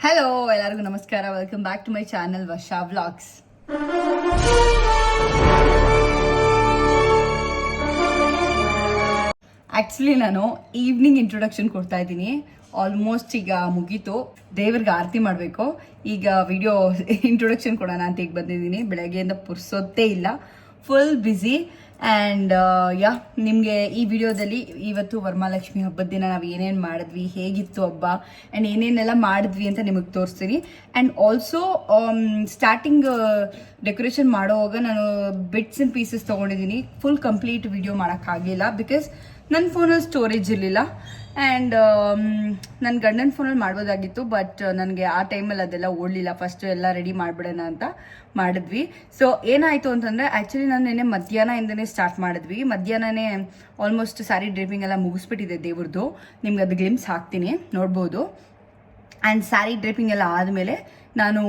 Hello ಎಲ್ಲರಿಗೂ ನಮಸ್ಕಾರ. Welcome back to my channel Varsha vlogs. Actually ನಾನು ಈವ್ನಿಂಗ್ ಇಂಟ್ರೊಡಕ್ಷನ್ ಕೊಡ್ತಾ ಇದ್ದೀನಿ. ಆಲ್ಮೋಸ್ಟ್ ಈಗ ಮುಗೀತು. ದೇವ್ರಿಗೆ ಆರತಿ ಮಾಡಬೇಕು. ಈಗ ವಿಡಿಯೋ ಇಂಟ್ರೊಡಕ್ಷನ್ ಕೊಡೋಣ ಅಂತ ಈಗ ಬಂದಿದ್ದೀನಿ. ಬೆಳಗ್ಗೆಯಿಂದ ಪುರ್ಸೊತ್ತೇ ಇಲ್ಲ, ಫುಲ್ ಬ್ಯುಸಿ. ಆ್ಯಂಡ್ ನಿಮಗೆ ಈ ವಿಡಿಯೋದಲ್ಲಿ ಇವತ್ತು ವರಮಹಾಲಕ್ಷ್ಮಿ ಹಬ್ಬದ ದಿನ ನಾವು ಏನೇನು ಮಾಡಿದ್ವಿ, ಹೇಗಿತ್ತು ಹಬ್ಬ, ಆ್ಯಂಡ್ ಏನೇನೆಲ್ಲ ಮಾಡಿದ್ವಿ ಅಂತ ನಿಮಗೆ ತೋರಿಸ್ತೀನಿ. ಆ್ಯಂಡ್ ಆಲ್ಸೋ ಸ್ಟಾರ್ಟಿಂಗ್ ಡೆಕೋರೇಷನ್ ಮಾಡೋವಾಗ ನಾನು ಬಿಟ್ಸ್ ಆ್ಯಂಡ್ ಪೀಸಸ್ ತೊಗೊಂಡಿದ್ದೀನಿ. ಫುಲ್ ಕಂಪ್ಲೀಟ್ ವಿಡಿಯೋ ಮಾಡೋಕ್ಕಾಗಲಿಲ್ಲ ಬಿಕಾಸ್ ನನ್ನ ಫೋನಲ್ಲಿ ಸ್ಟೋರೇಜ್ ಇರಲಿಲ್ಲ. ಆ್ಯಂಡ್ ನನ್ನ ಗಂಡನ ಫೋನಲ್ಲಿ ಮಾಡ್ಬೋದಾಗಿತ್ತು, ಬಟ್ ನನಗೆ ಆ ಟೈಮಲ್ಲಿ ಅದೆಲ್ಲ ಓಡಲಿಲ್ಲ. ಫಸ್ಟು ಎಲ್ಲ ರೆಡಿ ಮಾಡಿಬಿಡೋಣ ಅಂತ ಮಾಡಿದ್ವಿ. ಸೊ ಏನಾಯಿತು ಅಂತಂದರೆ, ಆ್ಯಕ್ಚುಲಿ ನಾನು ನೆನ್ನೆ ಮಧ್ಯಾಹ್ನದಿಂದನೇ ಸ್ಟಾರ್ಟ್ ಮಾಡಿದ್ವಿ. ಮಧ್ಯಾಹ್ನನೇ ಆಲ್ಮೋಸ್ಟ್ ಸ್ಯಾರಿ ಡ್ರೇಪಿಂಗ್ ಎಲ್ಲ ಮುಗಿಸ್ಬಿಟ್ಟಿದೆ ದೇವ್ರದ್ದು. ನಿಮ್ಗೆ ಅದು ಗ್ಲಿಮ್ಸ್ ಹಾಕ್ತೀನಿ, ನೋಡ್ಬೋದು. ಆ್ಯಂಡ್ ಸ್ಯಾರಿ ಡ್ರೇಪಿಂಗ್ ಎಲ್ಲ ಆದಮೇಲೆ ನಾನು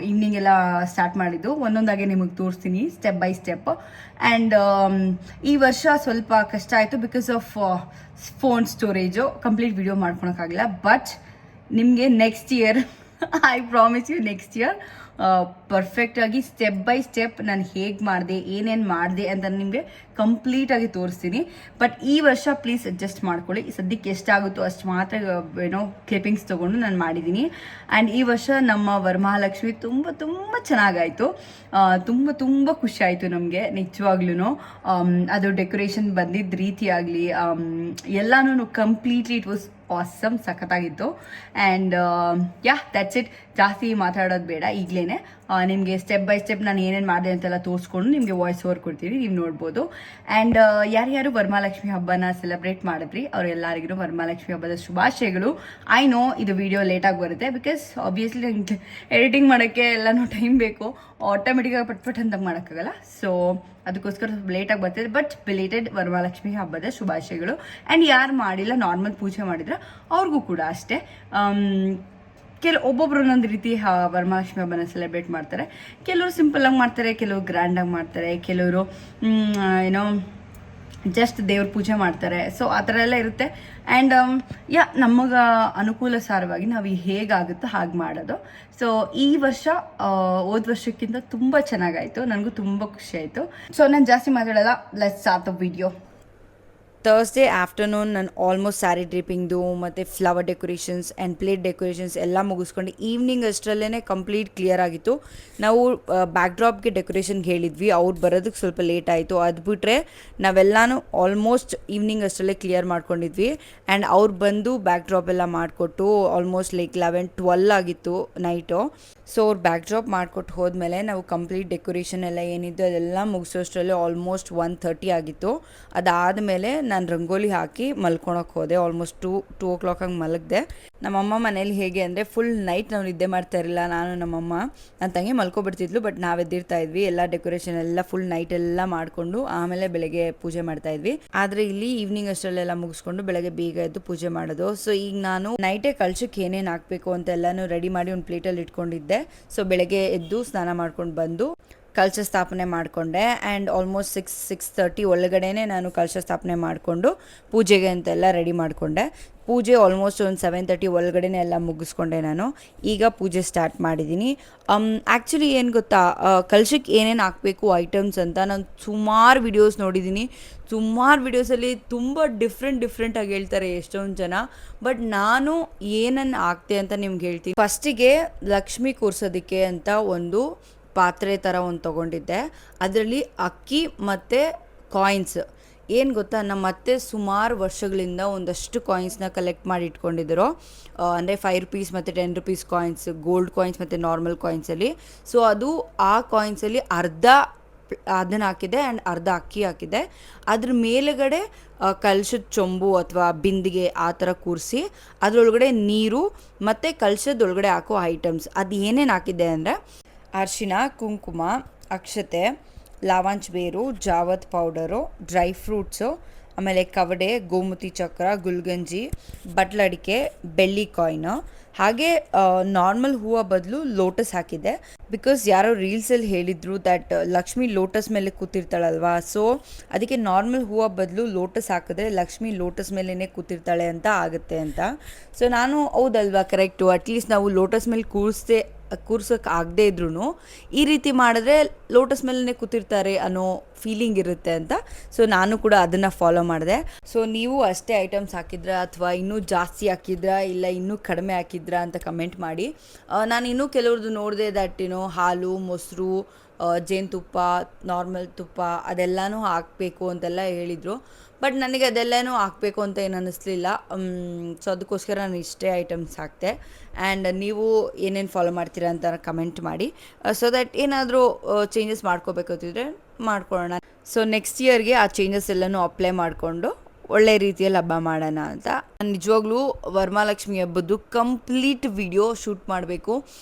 ಈವ್ನಿಂಗ್ ಎಲ್ಲ ಸ್ಟಾರ್ಟ್ ಮಾಡಿದ್ದು. ಒಂದೊಂದಾಗೆ ನಿಮಗೆ ತೋರಿಸ್ತೀನಿ ಸ್ಟೆಪ್ ಬೈ ಸ್ಟೆಪ್. ಆ್ಯಂಡ್ ಈ ವರ್ಷ ಸ್ವಲ್ಪ ಕಷ್ಟ ಆಯಿತು because of phone storage. Complete video ಮಾಡ್ಕೊಳಕ್ಕಾಗಿಲ್ಲ. ಬಟ್ ನಿಮಗೆ next year I promise you, next year ಪರ್ಫೆಕ್ಟಾಗಿ ಸ್ಟೆಪ್ ಬೈ ಸ್ಟೆಪ್ ನಾನು ಹೇಗೆ ಮಾಡಿದೆ, ಏನೇನು ಮಾಡಿದೆ ಅಂತ ನಿಮಗೆ ಕಂಪ್ಲೀಟಾಗಿ ತೋರಿಸ್ತೀನಿ. ಬಟ್ ಈ ವರ್ಷ ಪ್ಲೀಸ್ ಅಡ್ಜಸ್ಟ್ ಮಾಡ್ಕೊಳ್ಳಿ. ಸದ್ಯಕ್ಕೆ ಎಷ್ಟಾಗುತ್ತೋ ಅಷ್ಟು ಮಾತ್ರ ಕ್ಲಿಪ್ಪಿಂಗ್ಸ್ ತೊಗೊಂಡು ನಾನು ಮಾಡಿದ್ದೀನಿ. ಆ್ಯಂಡ್ ಈ ವರ್ಷ ನಮ್ಮ ವರಮಹಾಲಕ್ಷ್ಮಿ ತುಂಬ ತುಂಬ ಚೆನ್ನಾಗಾಯಿತು. ತುಂಬ ಖುಷಿ ಆಯಿತು ನಮಗೆ ನಿಜವಾಗ್ಲೂ. ಅದು ಡೆಕೋರೇಷನ್ ಬಂದಿದ್ದ ರೀತಿ ಆಗಲಿ ಎಲ್ಲನೂ ಕಂಪ್ಲೀಟ್ಲಿ ಇಟ್ ವಾಸ್ ಆಸಮ್, ಸಖತ್ತಾಗಿತ್ತು. And that's it. ಜಾಸ್ತಿ ಮಾತಾಡೋದು ಬೇಡ. ಈಗಲೇ ನಿಮಗೆ ಸ್ಟೆಪ್ ಬೈ ಸ್ಟೆಪ್ ನಾನು ಏನೇನು ಮಾಡಿದೆ ಅಂತೆಲ್ಲ ತೋರಿಸ್ಕೊಂಡು ನಿಮಗೆ ವಾಯ್ಸ್ ಓವರ್ ಕೊಡ್ತೀನಿ, ನೀವು ನೋಡ್ಬೋದು. ಆ್ಯಂಡ್ ಯಾರ್ಯಾರು ವರಮಹಾಲಕ್ಷ್ಮಿ ಹಬ್ಬನ ಸೆಲೆಬ್ರೇಟ್ ಮಾಡಿದ್ರಿ ಅವರೆಲ್ಲರಿಗೂ ವರಮಹಾಲಕ್ಷ್ಮಿ ಹಬ್ಬದ ಶುಭಾಶಯಗಳು. ಐ ನೋ ಇದು ವಿಡಿಯೋ ಲೇಟಾಗಿ ಬರುತ್ತೆ ಬಿಕಾಸ್ ಆಬ್ವಿಯಸ್ಲಿ ನನಗೆ ಎಡಿಟಿಂಗ್ ಮಾಡೋಕ್ಕೆ ಎಲ್ಲನೂ ಟೈಮ್ ಬೇಕು. ಆಟೋಮೆಟಿಕ್ಕಾಗಿ ಪಟ್ ಅಂತ ಮಾಡೋಕ್ಕಾಗಲ್ಲ. ಸೊ ಅದಕ್ಕೋಸ್ಕರ ಸ್ವಲ್ಪ ಲೇಟಾಗಿ ಬರ್ತಿದೆ. ಬಟ್ ಬಿಲೇಟೆಡ್ ವರಮಹಾಲಕ್ಷ್ಮಿ ಹಬ್ಬದ ಶುಭಾಶಯಗಳು. ಆ್ಯಂಡ್ ಯಾರು ಮಾಡಿಲ್ಲ, ನಾರ್ಮಲ್ ಪೂಜೆ ಮಾಡಿದ್ರೆ ಅವ್ರಿಗೂ ಕೂಡ ಅಷ್ಟೇ. ಒಬ್ಬೊಬ್ರು ಒಂದೊಂದು ರೀತಿ ವರಮಹಾಲಕ್ಷ್ಮಿ ಹಬ್ಬನ ಸೆಲೆಬ್ರೇಟ್ ಮಾಡ್ತಾರೆ. ಕೆಲವರು ಸಿಂಪಲ್ಲಾಗಿ ಮಾಡ್ತಾರೆ, ಕೆಲವರು ಗ್ರ್ಯಾಂಡಾಗಿ ಮಾಡ್ತಾರೆ, ಕೆಲವರು ಏನೋ ಜಸ್ಟ್ ದೇವ್ರ ಪೂಜೆ ಮಾಡ್ತಾರೆ. ಸೊ ಆ ಥರ ಎಲ್ಲ ಇರುತ್ತೆ. ಆ್ಯಂಡ್ ನಮಗೆ ಅನುಕೂಲ ಸಾರವಾಗಿ ನಾವು ಹೇಗಾಗುತ್ತೋ ಹಾಗೆ ಮಾಡೋದು. ಸೊ ಈ ವರ್ಷ ಹೋದ ವರ್ಷಕ್ಕಿಂತ ತುಂಬ ಚೆನ್ನಾಗಾಯಿತು. ನನಗೂ ತುಂಬ ಖುಷಿ ಆಯಿತು. ಸೊ ನಾನು ಜಾಸ್ತಿ ಮಾತಾಡೋಲ್ಲ, let's start the video. Thursday afternoon ನಾನು ಆಲ್ಮೋಸ್ಟ್ ಸ್ಯಾರಿ ಡ್ರಿಪ್ಪಿಂಗ್ದು ಮತ್ತು flower decorations and plate decorations ಎಲ್ಲ ಮುಗಿಸ್ಕೊಂಡು ಈವ್ನಿಂಗ್ ಅಷ್ಟರಲ್ಲೇ ಕಂಪ್ಲೀಟ್ ಕ್ಲಿಯರ್ ಆಗಿತ್ತು. ನಾವು ಬ್ಯಾಕ್ ಡ್ರಾಪ್ಗೆ ಡೆಕೋರೇಷನ್ಗೆ ಹೇಳಿದ್ವಿ, ಅವ್ರು ಬರೋದಕ್ಕೆ ಸ್ವಲ್ಪ ಲೇಟ್ ಆಯಿತು. ಅದು ಬಿಟ್ಟರೆ ನಾವೆಲ್ಲನೂ ಆಲ್ಮೋಸ್ಟ್ ಈವ್ನಿಂಗ್ ಅಷ್ಟರಲ್ಲೇ ಕ್ಲಿಯರ್ ಮಾಡ್ಕೊಂಡಿದ್ವಿ. ಆ್ಯಂಡ್ ಅವ್ರು ಬಂದು ಬ್ಯಾಕ್ ಡ್ರಾಪ್ ಎಲ್ಲ ಮಾಡಿಕೊಟ್ಟು ಆಲ್ಮೋಸ್ಟ್ ಲೈಕ್ 11-12 ಆಗಿತ್ತು ನೈಟು. ಸೊ ಅವ್ರು ಬ್ಯಾಕ್ ಡ್ರಾಪ್ ಮಾಡಿಕೊಟ್ಟು ಹೋದ್ಮೇಲೆ ನಾವು ಕಂಪ್ಲೀಟ್ ಡೆಕೋರೇಷನ್ ಎಲ್ಲ ಏನಿದ್ದು ಅದೆಲ್ಲ ಮುಗಿಸೋಷ್ಟರಲ್ಲಿ ಆಲ್ಮೋಸ್ಟ್ 1:30 ಆಗಿತ್ತು. ಅದಾದಮೇಲೆ ನಾನು ರಂಗೋಲಿ ಹಾಕಿ ಮಲ್ಕೊಳಕ್ಕೆ ಹೋದೆ. ಆಲ್ಮೋಸ್ಟ್ 2 o'clock ಹಂಗೆ ಮಲಗಿದೆ. ನಮ್ಮಮ್ಮ ಮನೇಲಿ ಹೇಗೆ ಅಂದರೆ ಫುಲ್ ನೈಟ್ ನಾವು ನಿದ್ದೆ ಮಾಡ್ತಾ ಇರಲಿಲ್ಲ. ನಾನು ನಮ್ಮಮ್ಮ ನನ್ನ ತಂಗಿ ಮಲ್ಕೊಬಿಡ್ತಿದ್ಲು, ಬಟ್ ನಾವು ಎದ್ದಿರ್ತಾ ಇದ್ವಿ. ಎಲ್ಲ ಡೆಕೋರೇಷನ್ ಎಲ್ಲ ಫುಲ್ ನೈಟ್ ಎಲ್ಲ ಮಾಡಿಕೊಂಡು ಆಮೇಲೆ ಬೆಳಗ್ಗೆ ಪೂಜೆ ಮಾಡ್ತಾ ಇದ್ವಿ. ಆದರೆ ಇಲ್ಲಿ ಈವ್ನಿಂಗ್ ಅಷ್ಟರಲ್ಲೆಲ್ಲ ಮುಗಿಸ್ಕೊಂಡು ಬೆಳಗ್ಗೆ ಬೇಗ ಎದ್ದು ಪೂಜೆ ಮಾಡೋದು. ಸೊ ಈಗ ನಾನು ನೈಟೇ ಕಳಶಕ್ಕೆ ಏನೇನು ಹಾಕಬೇಕು ಅಂತ ಎಲ್ಲನೂ ರೆಡಿ ಮಾಡಿ ಒಂದು ಪ್ಲೇಟಲ್ಲಿ ಇಟ್ಕೊಂಡಿದ್ದೆ. ಸೊ ಬೆಳಗ್ಗೆ ಎದ್ದು ಸ್ನಾನ ಮಾಡ್ಕೊಂಡು ಬಂದು ಕಲಶ ಸ್ಥಾಪನೆ ಮಾಡಿಕೊಂಡೆ. ಆ್ಯಂಡ್ ಆಲ್ಮೋಸ್ಟ್ 6-6:30 ಒಳಗಡೆನೆ ನಾನು ಕಲಶ ಸ್ಥಾಪನೆ ಮಾಡಿಕೊಂಡು ಪೂಜೆಗೆ ಅಂತೆಲ್ಲ ರೆಡಿ ಮಾಡಿಕೊಂಡೆ. ಪೂಜೆ ಆಲ್ಮೋಸ್ಟ್ ಒಂದು 7:30 ಒಳಗಡೆ ಎಲ್ಲ ಮುಗಿಸ್ಕೊಂಡೆ ನಾನು. ಈಗ ಪೂಜೆ ಸ್ಟಾರ್ಟ್ ಮಾಡಿದ್ದೀನಿ. ಆ್ಯಕ್ಚುಲಿ ಏನು ಗೊತ್ತಾ, ಕಲಶಕ್ಕೆ ಏನೇನು ಹಾಕಬೇಕು ಐಟಮ್ಸ್ ಅಂತ ನಾನು ಸುಮಾರು ವಿಡಿಯೋಸ್ ನೋಡಿದ್ದೀನಿ. ಸುಮಾರು ವಿಡಿಯೋಸಲ್ಲಿ ತುಂಬ ಡಿಫ್ರೆಂಟಾಗಿ ಹೇಳ್ತಾರೆ ಎಷ್ಟೊಂದು ಜನ. ಬಟ್ ನಾನು ಏನನ್ನು ಹಾಕ್ತೆ ಅಂತ ನಿಮ್ಗೆ ಹೇಳ್ತೀನಿ. ಫಸ್ಟಿಗೆ ಲಕ್ಷ್ಮಿ ಕೂರ್ಸೋದಕ್ಕೆ ಅಂತ ಒಂದು ಪಾತ್ರೆ ಥರ ಒಂದು ತೊಗೊಂಡಿದ್ದೆ. ಅದರಲ್ಲಿ ಅಕ್ಕಿ ಮತ್ತು ಕಾಯಿನ್ಸ್. ಏನು ಗೊತ್ತಾ, ನಮ್ಮ ಅತ್ತೆ ಸುಮಾರು ವರ್ಷಗಳಿಂದ ಒಂದಷ್ಟು ಕಾಯಿನ್ಸ್ನ ಕಲೆಕ್ಟ್ ಮಾಡಿ ಇಟ್ಕೊಂಡಿದ್ದರು. ಅಂದರೆ 5 rupees ಮತ್ತು 10 rupees ಕಾಯಿನ್ಸ್, ಗೋಲ್ಡ್ ಕಾಯಿನ್ಸ್ ಮತ್ತು ನಾರ್ಮಲ್ ಕಾಯಿನ್ಸಲ್ಲಿ. ಸೊ ಅದು ಆ ಕಾಯಿನ್ಸಲ್ಲಿ ಅರ್ಧ ಅದನ್ನು ಹಾಕಿದೆ ಆ್ಯಂಡ್ ಅರ್ಧ ಅಕ್ಕಿ ಹಾಕಿದೆ. ಅದ್ರ ಮೇಲುಗಡೆ ಕಲಶದ ಚೊಂಬು ಅಥವಾ ಬಿಂದಿಗೆ ಆ ಥರ ಕೂರಿಸಿ ಅದರೊಳಗಡೆ ನೀರು ಮತ್ತು ಕಲಶದೊಳಗಡೆ ಹಾಕೋ ಐಟಮ್ಸ್ ಅದು ಏನೇನು ಹಾಕಿದ್ದೆ ಅಂದರೆ ಅರಿಶಿನ, ಕುಂಕುಮ, ಅಕ್ಷತೆ, ಲಾವಂಚ್ ಬೇರು, ಜಾವತ್ ಪೌಡರು, ಡ್ರೈ ಫ್ರೂಟ್ಸು, ಆಮೇಲೆ ಕವಡೆ, ಗೋಮತಿ ಚಕ್ರ, ಗುಲ್ಗಂಜಿ, ಬಟ್ಲಡಿಕೆ, ಬೆಳ್ಳಿ ಕಾಯಿನು ಹಾಗೆ ನಾರ್ಮಲ್ ಹೂವು ಬದಲು ಲೋಟಸ್ ಹಾಕಿದ್ದೆ, ಬಿಕಾಸ್ ಯಾರೋ ರೀಲ್ಸಲ್ಲಿ ಹೇಳಿದರು ದ್ಯಾಟ್ ಲಕ್ಷ್ಮಿ ಲೋಟಸ್ ಮೇಲೆ ಕೂತಿರ್ತಾಳಲ್ವಾ, ಸೊ ಅದಕ್ಕೆ ನಾರ್ಮಲ್ ಹೂವು ಬದಲು ಲೋಟಸ್ ಹಾಕಿದ್ರೆ ಲಕ್ಷ್ಮಿ ಲೋಟಸ್ ಮೇಲೇ ಕೂತಿರ್ತಾಳೆ ಅಂತ ಆಗುತ್ತೆ ಅಂತ. ಸೊ ನಾನು ಹೌದಲ್ವಾ, ಕರೆಕ್ಟು, ಅಟ್ಲೀಸ್ಟ್ ನಾವು ಲೋಟಸ್ ಮೇಲೆ ಕೂರ್ಸೋಕೆ ಆಗದೆ ಇದ್ರೂ ಈ ರೀತಿ ಮಾಡಿದ್ರೆ ಲೋಟಸ್ ಮೇಲೇ ಕೂತಿರ್ತಾರೆ ಅನ್ನೋ ಫೀಲಿಂಗ್ ಇರುತ್ತೆ ಅಂತ. ಸೊ ನಾನು ಕೂಡ ಅದನ್ನು ಫಾಲೋ ಮಾಡಿದೆ. ಸೊ ನೀವು ಅಷ್ಟೇ ಐಟಮ್ಸ್ ಹಾಕಿದ್ರಾ ಅಥವಾ ಇನ್ನೂ ಜಾಸ್ತಿ ಹಾಕಿದ್ರಾ ಇಲ್ಲ ಇನ್ನೂ ಕಡಿಮೆ ಹಾಕಿದ್ರಾ ಅಂತ ಕಮೆಂಟ್ ಮಾಡಿ. ನಾನು ಇನ್ನೂ ಕೆಲವ್ರದ್ದು ನೋಡಿದೆ ದಟ್ ಹಾಲು, ಮೊಸರು, ಜೇನುತುಪ್ಪ, ನಾರ್ಮಲ್ ತುಪ್ಪ ಅದೆಲ್ಲನೂ ಹಾಕಬೇಕು ಅಂತೆಲ್ಲ ಹೇಳಿದರು. ಬಟ್ ನನಗೆ ಅದೆಲ್ಲನೂ ಹಾಕಬೇಕು ಅಂತ ಏನು ಅನ್ನಿಸ್ಲಿಲ್ಲ. ಸೊ ಅದಕ್ಕೋಸ್ಕರ ನಾನು ಇಷ್ಟೇ ಐಟಮ್ಸ್ ಹಾಕ್ತೆ. ಆ್ಯಂಡ್ ನೀವು ಏನೇನು ಫಾಲೋ ಮಾಡ್ತೀರಾ ಅಂತ ಕಮೆಂಟ್ ಮಾಡಿ, ಸೊ ದಟ್ ಏನಾದರೂ ಚೇಂಜಸ್ ಮಾಡ್ಕೋಬೇಕಂತಿದ್ರೆ ಮಾಡ್ಕೊಳ್ಳೋಣ. ಸೊ ನೆಕ್ಸ್ಟ್ ಇಯರ್ಗೆ ಆ ಚೇಂಜಸ್ ಎಲ್ಲನೂ ಅಪ್ಲೈ ಮಾಡಿಕೊಂಡು ಒಳ್ಳೆ ರೀತಿಯಲ್ಲಿ ಹಬ್ಬ ಮಾಡೋಣ ಅಂತ. ನಾನು ನಿಜವಾಗ್ಲೂ ವರಮಹಾಲಕ್ಷ್ಮಿ ಹಬ್ಬದ್ದು ಕಂಪ್ಲೀಟ್ ವಿಡಿಯೋ ಶೂಟ್ ಮಾಡಬೇಕು,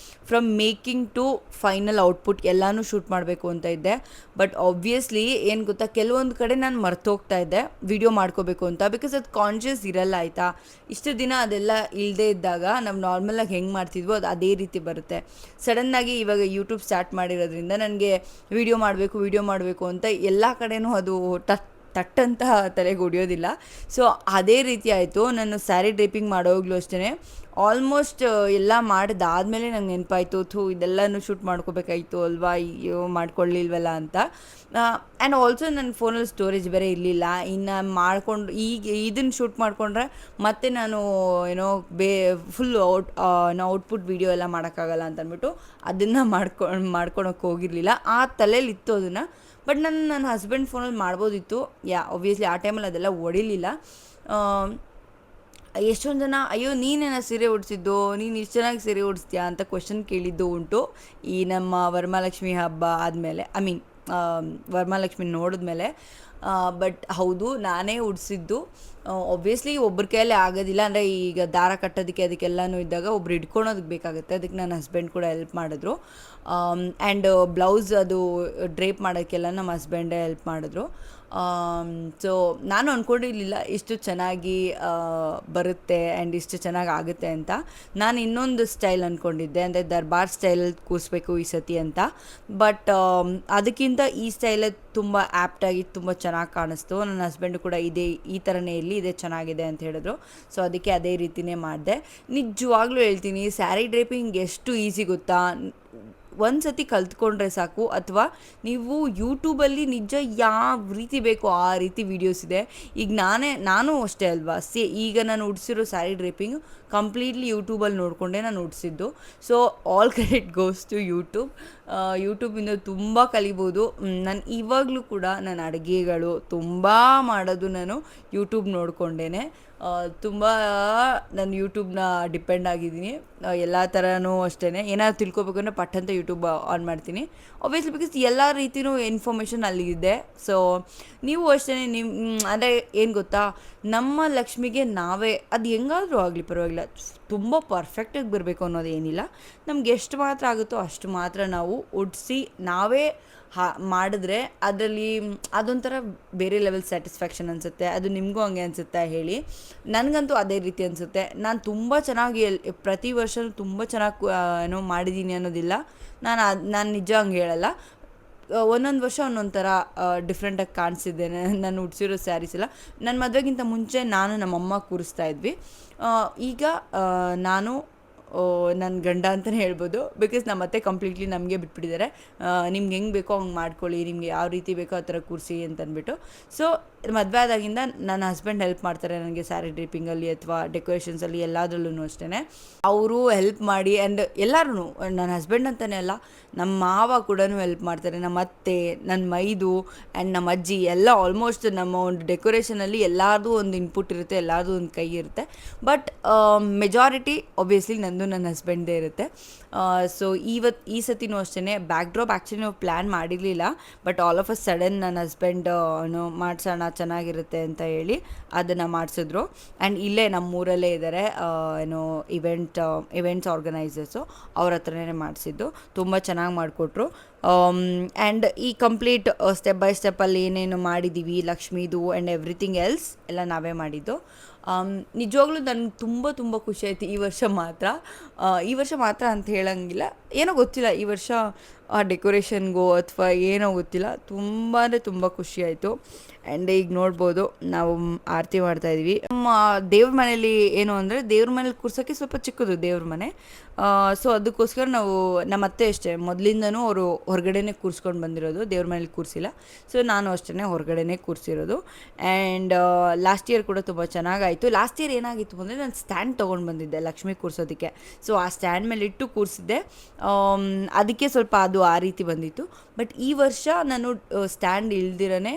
from making to final output ಎಲ್ಲನೂ ಶೂಟ್ ಮಾಡಬೇಕು ಅಂತ ಇದ್ದೆ. ಬಟ್ ಆಬ್ವಿಯಸ್ಲಿ ಏನು ಗೊತ್ತಾ, ಕೆಲವೊಂದು ಕಡೆ ನಾನು ಮರ್ತೋಗ್ತಾ ಇದ್ದೆ ವಿಡಿಯೋ ಮಾಡ್ಕೋಬೇಕು ಅಂತ, ಬಿಕಾಸ್ ಅದು ಕಾನ್ಷಿಯಸ್ ಇರಲ್ಲ, ಆಯಿತಾ. ಇಷ್ಟು ದಿನ ಅದೆಲ್ಲ ಇಲ್ಲದೆ ಇದ್ದಾಗ ನಾವು ನಾರ್ಮಲಾಗಿ ಹೆಂಗೆ ಮಾಡ್ತಿದ್ವೋ ಅದು ಅದೇ ರೀತಿ ಬರುತ್ತೆ. ಸಡನ್ನಾಗಿ ಇವಾಗ ಯೂಟ್ಯೂಬ್ ಸ್ಟಾರ್ಟ್ ಮಾಡಿರೋದ್ರಿಂದ ನನಗೆ ವಿಡಿಯೋ ಮಾಡಬೇಕು ಅಂತ ಎಲ್ಲ ಕಡೆನೂ ಅದು ತಟ್ಟಂತ ತಲೆಗೆ ಹೊಡಿಯೋದಿಲ್ಲ. ಸೊ ಅದೇ ರೀತಿ ಆಯಿತು. ನಾನು ಸ್ಯಾರಿ ಡ್ರೇಪಿಂಗ್ ಮಾಡೋವಾಗಲೂ ಅಷ್ಟೇ ಆಲ್ಮೋಸ್ಟ್ ಎಲ್ಲ ಮಾಡಿದಾದ್ಮೇಲೆ ನಂಗೆ ನೆನಪಾಯಿತು, ಇದೆಲ್ಲನೂ ಶೂಟ್ ಮಾಡ್ಕೋಬೇಕಾಯಿತು ಅಲ್ವಾ, ಅಯ್ಯೋ ಮಾಡ್ಕೊಳ್ಳಿಲ್ವಲ್ಲ ಅಂತ. ಆ್ಯಂಡ್ ಆಲ್ಸೋ ನನ್ನ ಫೋನಲ್ಲಿ ಸ್ಟೋರೇಜ್ ಬೇರೆ ಇರಲಿಲ್ಲ. ಇನ್ನು ಮಾಡ್ಕೊಂಡು ಇದನ್ನು ಶೂಟ್ ಮಾಡಿಕೊಂಡ್ರೆ ಮತ್ತೆ ನಾನು ಫುಲ್ ಔಟ್ಪುಟ್ ವೀಡಿಯೋ ಎಲ್ಲ ಮಾಡೋಕ್ಕಾಗಲ್ಲ ಅಂತ ಅಂದ್ಬಿಟ್ಟು ಅದನ್ನು ಮಾಡ್ಕೊಳಕ್ಕೆ ಹೋಗಿರಲಿಲ್ಲ. ಆ ತಲೆಯಲ್ಲಿ ಇತ್ತು ಅದನ್ನು. ಬಟ್ ನನ್ನ ಹಸ್ಬೆಂಡ್ ಫೋನಲ್ಲಿ ಮಾಡ್ಬೋದಿತ್ತು. ಒಬ್ವಿಯಸ್ಲಿ ಆ ಟೈಮಲ್ಲಿ ಅದೆಲ್ಲ ಹೊಡಿಲಿಲ್ಲ. ಎಷ್ಟೊಂದು ಜನ ಅಯ್ಯೋ ನೀನೇನ ಸೀರೆ ಉಡಿಸಿದ್ದು, ನೀನು ಇಷ್ಟು ಚೆನ್ನಾಗಿ ಸೀರೆ ಉಡಿಸ್ತೀಯಾ ಅಂತ ಕ್ವೆಶನ್ ಕೇಳಿದ್ದು ಉಂಟು ಈ ನಮ್ಮ ವರಮಹಾಲಕ್ಷ್ಮಿ ಹಬ್ಬ ಆದಮೇಲೆ, ವರಮಹಾಲಕ್ಷ್ಮಿ ನೋಡಿದ್ಮೇಲೆ. ಬಟ್ ಹೌದು, ನಾನೇ ಉಡಿಸಿದ್ದು. ಒಬ್ವಿಯಸ್ಲಿ ಒಬ್ಬರ ಕೈಯಲ್ಲಿ ಆಗೋದಿಲ್ಲ, ಅಂದರೆ ಈಗ ದಾರ ಕಟ್ಟೋದಕ್ಕೆ ಅದಕ್ಕೆಲ್ಲನೂ ಇದ್ದಾಗ ಒಬ್ರು ಹಿಡ್ಕೊಳೋದಕ್ಕೆ ಬೇಕಾಗುತ್ತೆ. ಅದಕ್ಕೆ ನನ್ನ ಹಸ್ಬೆಂಡ್ ಕೂಡ ಹೆಲ್ಪ್ ಮಾಡಿದ್ರು. ಆ್ಯಂಡ್ ಬ್ಲೌಸ್ ಅದು ಡ್ರೇಪ್ ಮಾಡೋಕ್ಕೆಲ್ಲ ನಮ್ಮ ಹಸ್ಬೆಂಡೇ ಹೆಲ್ಪ್ ಮಾಡಿದ್ರು. ಸೊ ನಾನು ಅಂದ್ಕೊಂಡಿರಲಿಲ್ಲ ಇಷ್ಟು ಚೆನ್ನಾಗಿ ಬರುತ್ತೆ ಆ್ಯಂಡ್ ಇಷ್ಟು ಚೆನ್ನಾಗಿ ಆಗುತ್ತೆ ಅಂತ. ನಾನು ಇನ್ನೊಂದು ಸ್ಟೈಲ್ ಅಂದ್ಕೊಂಡಿದ್ದೆ, ಅಂದರೆ ದರ್ಬಾರ್ ಸ್ಟೈಲಲ್ಲಿ ಕೂರಿಸ್ಬೇಕು ಈ ಸತಿ ಅಂತ. ಬಟ್ ಅದಕ್ಕಿಂತ ಈ ಸ್ಟೈಲೇ ತುಂಬ ಆ್ಯಪ್ಟಾಗಿ ತುಂಬ ಚೆನ್ನಾಗಿ ಕಾಣಿಸ್ತು. ನನ್ನ ಹಸ್ಬೆಂಡು ಕೂಡ ಈ ಥರನೇ ಇರಲಿ, ಇದೇ ಚೆನ್ನಾಗಿದೆ ಅಂತ ಹೇಳಿದ್ರು. ಸೊ ಅದಕ್ಕೆ ಅದೇ ರೀತಿಯೇ ಮಾಡಿದೆ. ನಿಜವಾಗ್ಲೂ ಹೇಳ್ತೀನಿ, ಸ್ಯಾರಿ ಡ್ರೇಪಿಂಗ್ ಎಷ್ಟು ಈಸಿ ಗೊತ್ತಾ. ಒಂದು ಸತಿ ಕಲ್ತ್ಕೊಂಡ್ರೆ ಸಾಕು, ಅಥವಾ ನೀವು ಯೂಟ್ಯೂಬಲ್ಲಿ ನಿಜ ಯಾವ ರೀತಿ ಬೇಕೋ ಆ ರೀತಿ ವೀಡಿಯೋಸ್ ಇದೆ. ಈಗ ನಾನು ಅಷ್ಟೇ ಅಲ್ವಾ, ಈಗ ನಾನು ಉಡಿಸಿರೋ ಸ್ಯಾರಿ ಡ್ರೇಪಿಂಗ್ ಕಂಪ್ಲೀಟ್ಲಿ ಯೂಟ್ಯೂಬಲ್ಲಿ ನೋಡಿಕೊಂಡೆ ನಾನು ಉಡಿಸಿದ್ದು. So all credit goes to YouTube. ಯೂಟ್ಯೂಬಿಂದ ತುಂಬ ಕಲಿಬೋದು. ನಾನು ಇವಾಗಲೂ ಕೂಡ ನನ್ನ ಅಡುಗೆಗಳು ತುಂಬ ಮಾಡೋದು ನಾನು ಯೂಟ್ಯೂಬ್ ನೋಡಿಕೊಂಡೇ. ತುಂಬ ನಾನು ಯೂಟ್ಯೂಬ್ನ ಡಿಪೆಂಡ್ ಆಗಿದ್ದೀನಿ. ಎಲ್ಲ ಥರನೂ ಅಷ್ಟೇ, ಏನಾದ್ರು ತಿಳ್ಕೊಬೇಕು ಅಂದರೆ ಪಟ್ ಅಂತ ಯೂಟ್ಯೂಬ್ ಆನ್ ಮಾಡ್ತೀನಿ. ಒಬ್ವಿಯಸ್ಲಿ ಬಿಕಾಸ್ ಎಲ್ಲ ರೀತಿಯೂ ಇನ್ಫಾರ್ಮೇಷನ್ ಅಲ್ಲಿದೆ. ಸೊ ನೀವು ಅಷ್ಟೇ, ಅಂದರೆ ಏನು ಗೊತ್ತಾ, ನಮ್ಮ ಲಕ್ಷ್ಮಿಗೆ ನಾವೇ ಅದು ಹೆಂಗಾದರೂ ಆಗಲಿ ಪರವಾಗಿಲ್ಲ, ತುಂಬ ಪರ್ಫೆಕ್ಟಾಗಿ ಬರಬೇಕು ಅನ್ನೋದು ಏನಿಲ್ಲ. ನಮ್ಗೆ ಎಷ್ಟು ಮಾತ್ರ ಆಗುತ್ತೋ ಅಷ್ಟು ಮಾತ್ರ ನಾವು ಉಡಿಸಿ ನಾವೇ ಮಾಡಿದ್ರೆ ಅದರಲ್ಲಿ ಅದೊಂಥರ ಬೇರೆ ಲೆವೆಲ್ ಸ್ಯಾಟಿಸ್ಫ್ಯಾಕ್ಷನ್ ಅನಿಸುತ್ತೆ. ಅದು ನಿಮಗೂ ಹಂಗೆ ಅನಿಸುತ್ತಾ ಹೇಳಿ. ನನಗಂತೂ ಅದೇ ರೀತಿ ಅನಿಸುತ್ತೆ. ನಾನು ತುಂಬ ಚೆನ್ನಾಗಿ ಪ್ರತಿ ವರ್ಷ ತುಂಬ ಚೆನ್ನಾಗಿ ಮಾಡಿದ್ದೀನಿ ಅನ್ನೋದಿಲ್ಲ. ನಾನು ನಿಜ ಹಂಗೆ ಹೇಳಲ್ಲ. ಒಂದೊಂದು ವರ್ಷ ಒಂದೊಂದು ಥರ ಡಿಫ್ರೆಂಟಾಗಿ ಕಾಣಿಸಿದ್ದೇನೆ ನಾನು ಉಡಿಸಿರೋ ಸ್ಯಾರೀಸ್ ಎಲ್ಲ. ನನ್ನ ಮದುವೆಗಿಂತ ಮುಂಚೆ ನಾನು ನಮ್ಮಮ್ಮ ಕೂರಿಸ್ತಾ ಇದ್ವಿ. ಈಗ ನಾನು ನನ್ನ ಗಂಡ ಅಂತಲೇ ಹೇಳ್ಬೋದು. ಬಿಕಾಸ್ ನಮ್ಮ ಅತ್ತೆ ಕಂಪ್ಲೀಟ್ಲಿ ನಮಗೆ ಬಿಟ್ಬಿಟ್ಟಿದ್ದಾರೆ. ನಿಮ್ಗೆ ಹೆಂಗೆ ಬೇಕೋ ಹಂಗೆ ಮಾಡ್ಕೊಳ್ಳಿ, ನಿಮಗೆ ಯಾವ ರೀತಿ ಬೇಕೋ ಆ ಥರ ಕೂರಿಸಿ ಅಂತಂದ್ಬಿಟ್ಟು. ಸೊ ಮದುವೆ ಆದಾಗಿಂದ ನನ್ನ ಹಸ್ಬೆಂಡ್ ಹೆಲ್ಪ್ ಮಾಡ್ತಾರೆ ನನಗೆ ಸ್ಯಾರಿ ಡ್ರೇಪಿಂಗಲ್ಲಿ ಅಥವಾ ಡೆಕೋರೇಷನ್ಸಲ್ಲಿ ಎಲ್ಲದರಲ್ಲೂ ಅಷ್ಟೇ. ಅವರು ಹೆಲ್ಪ್ ಮಾಡಿ, ಆ್ಯಂಡ್ ಎಲ್ಲರೂ, ನನ್ನ ಹಸ್ಬೆಂಡ್ ಅಂತಲೇ ಅಲ್ಲ, ನಮ್ಮ ಮಾವ ಕೂಡ ಹೆಲ್ಪ್ ಮಾಡ್ತಾರೆ, ನಮ್ಮ ಅತ್ತೆ, ನನ್ನ ಮೈದು ಆ್ಯಂಡ್ ನಮ್ಮ ಅಜ್ಜಿ ಎಲ್ಲ. ಆಲ್ಮೋಸ್ಟ್ ನಮ್ಮ ಒಂದು ಡೆಕೋರೇಷನಲ್ಲಿ ಎಲ್ಲರದು ಒಂದು ಇನ್ಪುಟ್ ಇರುತ್ತೆ, ಎಲ್ಲರದು ಒಂದು ಕೈ ಇರುತ್ತೆ. ಬಟ್ ಮೆಜಾರಿಟಿ ಒಬ್ವಿಯಸ್ಲಿ ನನ್ನ ಹಸ್ಬೆಂಡ್ದೇ ಇರುತ್ತೆ. ಸೊ ಈ ಸತಿನೂ ಅಷ್ಟೇ ಬ್ಯಾಕ್ ಡ್ರಾಪ್ ಆ್ಯಕ್ಚುಲಿ ನಾವು ಪ್ಲ್ಯಾನ್ ಮಾಡಿರಲಿಲ್ಲ. But all of a sudden ನನ್ನ ಹಸ್ಬೆಂಡ್ ಮಾಡಿಸೋಣ ಚೆನ್ನಾಗಿರುತ್ತೆ ಅಂತ ಹೇಳಿ ಅದನ್ನು ಮಾಡಿಸಿದ್ರು. ಆ್ಯಂಡ್ ಇಲ್ಲೇ ನಮ್ಮೂರಲ್ಲೇ ಇದ್ದಾರೆ ಇವೆಂಟ್ಸ್ ಆರ್ಗನೈಸರ್ಸು, ಅವ್ರ ಹತ್ರನೇ ಮಾಡಿಸಿದ್ದು. ತುಂಬ ಚೆನ್ನಾಗಿ ಮಾಡಿಕೊಟ್ರು. ಆ್ಯಂಡ್ ಈ ಕಂಪ್ಲೀಟ್ ಸ್ಟೆಪ್ ಬೈ ಸ್ಟೆಪ್ಪಲ್ಲಿ ಏನೇನು ಮಾಡಿದ್ದೀವಿ ಲಕ್ಷ್ಮೀದು ಆ್ಯಂಡ್ ಎವ್ರಿಥಿಂಗ್ ಎಲ್ಸ್ ಎಲ್ಲ ನಾವೇ ಮಾಡಿದ್ದು. ನಿಜವಾಗ್ಲೂ ನನಗೆ ತುಂಬ ತುಂಬ ಖುಷಿ ಆಯಿತು ಈ ವರ್ಷ ಮಾತ್ರ ಅಂತ ಹೇಳಂಗಿಲ್ಲ, ಏನೋ ಗೊತ್ತಿಲ್ಲ, ಈ ವರ್ಷ ಡೆಕೋರೇಷನ್ಗೋ ಅಥವಾ ಏನೋ ಗೊತ್ತಿಲ್ಲ, ತುಂಬಾ ತುಂಬ ಖುಷಿ ಆಯಿತು. ಆ್ಯಂಡ್ ಈಗ ನೋಡ್ಬೋದು ನಾವು ಆರತಿ ಮಾಡ್ತಾಯಿದ್ವಿ. ನಮ್ಮ ದೇವ್ರ ಮನೇಲಿ ಏನು ಅಂದರೆ, ದೇವ್ರ ಮನೇಲಿ ಕೂರ್ಸೋಕ್ಕೆ ಸ್ವಲ್ಪ ಚಿಕ್ಕದು ದೇವ್ರ ಮನೆ. ಸೊ ಅದಕ್ಕೋಸ್ಕರ ನಾವು ನಮ್ಮ ಅತ್ತೆ ಅಷ್ಟೇ ಮೊದಲಿಂದನೂ ಅವರು ಹೊರಗಡೆನೇ ಕೂರಿಸ್ಕೊಂಡು ಬಂದಿರೋದು, ದೇವ್ರ ಮನೇಲಿ ಕೂರಿಸಿಲ್ಲ. ಸೊ ನಾನು ಅಷ್ಟೇ ಹೊರಗಡೆನೇ ಕೂರಿಸಿರೋದು. ಆ್ಯಂಡ್ ಲಾಸ್ಟ್ ಇಯರ್ ಕೂಡ ತುಂಬ ಚೆನ್ನಾಗಾಯಿತು. ಲಾಸ್ಟ್ ಇಯರ್ ಏನಾಗಿತ್ತು ಅಂದರೆ, ನಾನು ಸ್ಟ್ಯಾಂಡ್ ತೊಗೊಂಡು ಬಂದಿದ್ದೆ ಲಕ್ಷ್ಮಿ ಕೂರಿಸೋದಕ್ಕೆ. ಸೊ ಆ ಸ್ಟ್ಯಾಂಡ್ ಮೇಲೆ ಇಟ್ಟು ಕೂರಿಸಿದ್ದೆ, ಅದಕ್ಕೆ ಸ್ವಲ್ಪ ಅದು ಆ ರೀತಿ ಬಂದಿತ್ತು. ಬಟ್ ಈ ವರ್ಷ ನಾನು ಸ್ಟ್ಯಾಂಡ್ ಇಲ್ದಿರೇ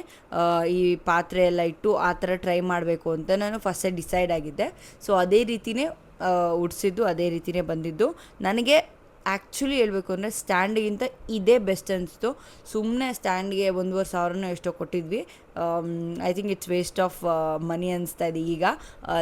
ಈ ಪಾತ್ರೆ ಎಲ್ಲ ಇಟ್ಟು ಆ ಥರ ಟ್ರೈ ಮಾಡಬೇಕು ಅಂತ ನಾನು ಫಸ್ಟೇ ಡಿಸೈಡ್ ಆಗಿದ್ದೆ. ಸೊ ಅದೇ ರೀತಿಯೇ ಉಡ್ಸಿದ್ದು, ಅದೇ ರೀತಿಯೇ ಬಂದಿದ್ದು. ನನಗೆ ಆ್ಯಕ್ಚುಲಿ ಹೇಳ್ಬೇಕು ಅಂದರೆ ಸ್ಟ್ಯಾಂಡಿಗಿಂತ ಇದೇ ಬೆಸ್ಟ್ ಅನಿಸ್ತು. ಸುಮ್ಮನೆ ಸ್ಟ್ಯಾಂಡ್ಗೆ 1,500 ಎಷ್ಟೋ ಕೊಟ್ಟಿದ್ವಿ. I think it's waste of money ಅನಿಸ್ತಾ ಇದೆ ಈಗ.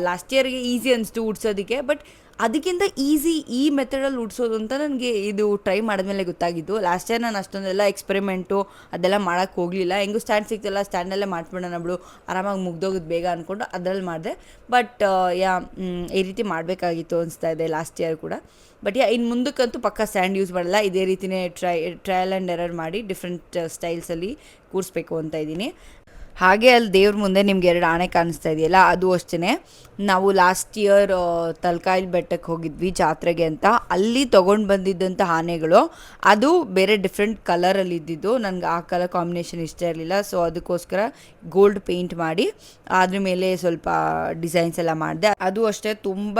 ಲಾಸ್ಟ್ ಇಯರ್ಗೆ ಈಸಿ ಅನಿಸ್ತು ಉಡ್ಸೋದಕ್ಕೆ, ಬಟ್ ಅದಕ್ಕಿಂತ ಈಸಿ ಈ ಮೆಥಡಲ್ಲಿ ಉಡ್ಸೋದು ಅಂತ ನನಗೆ ಇದು ಟ್ರೈ ಮಾಡಿದ್ಮೇಲೆ ಗೊತ್ತಾಗಿದ್ದು. ಲಾಸ್ಟ್ ಇಯರ್ ನಾನು ಅಷ್ಟೊಂದೆಲ್ಲ ಎಕ್ಸ್ಪೆರಿಮೆಂಟು ಅದೆಲ್ಲ ಮಾಡೋಕ್ಕೆ ಹೋಗಲಿಲ್ಲ. ಹೆಂಗೂ ಸ್ಟ್ಯಾಂಡ್ ಸಿಗ್ತಲ್ಲ, ಸ್ಟ್ಯಾಂಡಲ್ಲೇ ಮಾಡ್ಬಿಡೋಣ ಬಿಡು, ಆರಾಮಾಗಿ ಮುಗ್ದೋಗೋದು ಬೇಗ ಅಂದ್ಕೊಂಡು ಅದರಲ್ಲಿ ಮಾಡಿದೆ. ಬಟ್ ಈ ರೀತಿ ಮಾಡಬೇಕಾಗಿತ್ತು ಅನಿಸ್ತಾ ಇದೆ ಲಾಸ್ಟ್ ಇಯರ್ ಕೂಡ. ಬಟ್ ಇನ್ನು ಮುಂದಕ್ಕಂತೂ ಪಕ್ಕ ಸ್ಟ್ಯಾಂಡ್ ಯೂಸ್ ಮಾಡಲ್ಲ, ಇದೇ ರೀತಿಯೇ ಟ್ರಯಲ್ ಆ್ಯಂಡ್ ಎರರ್ ಮಾಡಿ ಡಿಫ್ರೆಂಟ್ ಸ್ಟೈಲ್ಸಲ್ಲಿ ಕೂರಿಸ್ಬೇಕು ಅಂತ ಇದ್ದೀನಿ. ಹಾಗೆ ಅಲ್ಲಿ ದೇವ್ರ ಮುಂದೆ ನಿಮ್ಗೆ 2 ಆನೆ ಕಾಣಿಸ್ತಾ ಇದೆಯಲ್ಲ, ಅದು ಅಷ್ಟೇ. ನಾವು ಲಾಸ್ಟ್ ಇಯರ್ ತಲಕಾಯಿಲ್ ಬೆಟ್ಟಕ್ಕೆ ಹೋಗಿದ್ವಿ ಜಾತ್ರೆಗೆ ಅಂತ. ಅಲ್ಲಿ ತೊಗೊಂಡು ಬಂದಿದ್ದಂಥ ಆನೆಗಳು ಅದು ಬೇರೆ ಡಿಫ್ರೆಂಟ್ ಕಲರಲ್ಲಿ ಇದ್ದಿದ್ದು. ನನಗೆ ಆ ಕಲರ್ ಕಾಂಬಿನೇಷನ್ ಇಷ್ಟ ಇರಲಿಲ್ಲ. ಸೊ ಅದಕ್ಕೋಸ್ಕರ ಗೋಲ್ಡ್ ಪೇಂಟ್ ಮಾಡಿ ಅದ್ರ ಮೇಲೆ ಸ್ವಲ್ಪ ಡಿಸೈನ್ಸ್ ಎಲ್ಲ ಮಾಡಿದೆ. ಅದು ಅಷ್ಟೇ ತುಂಬ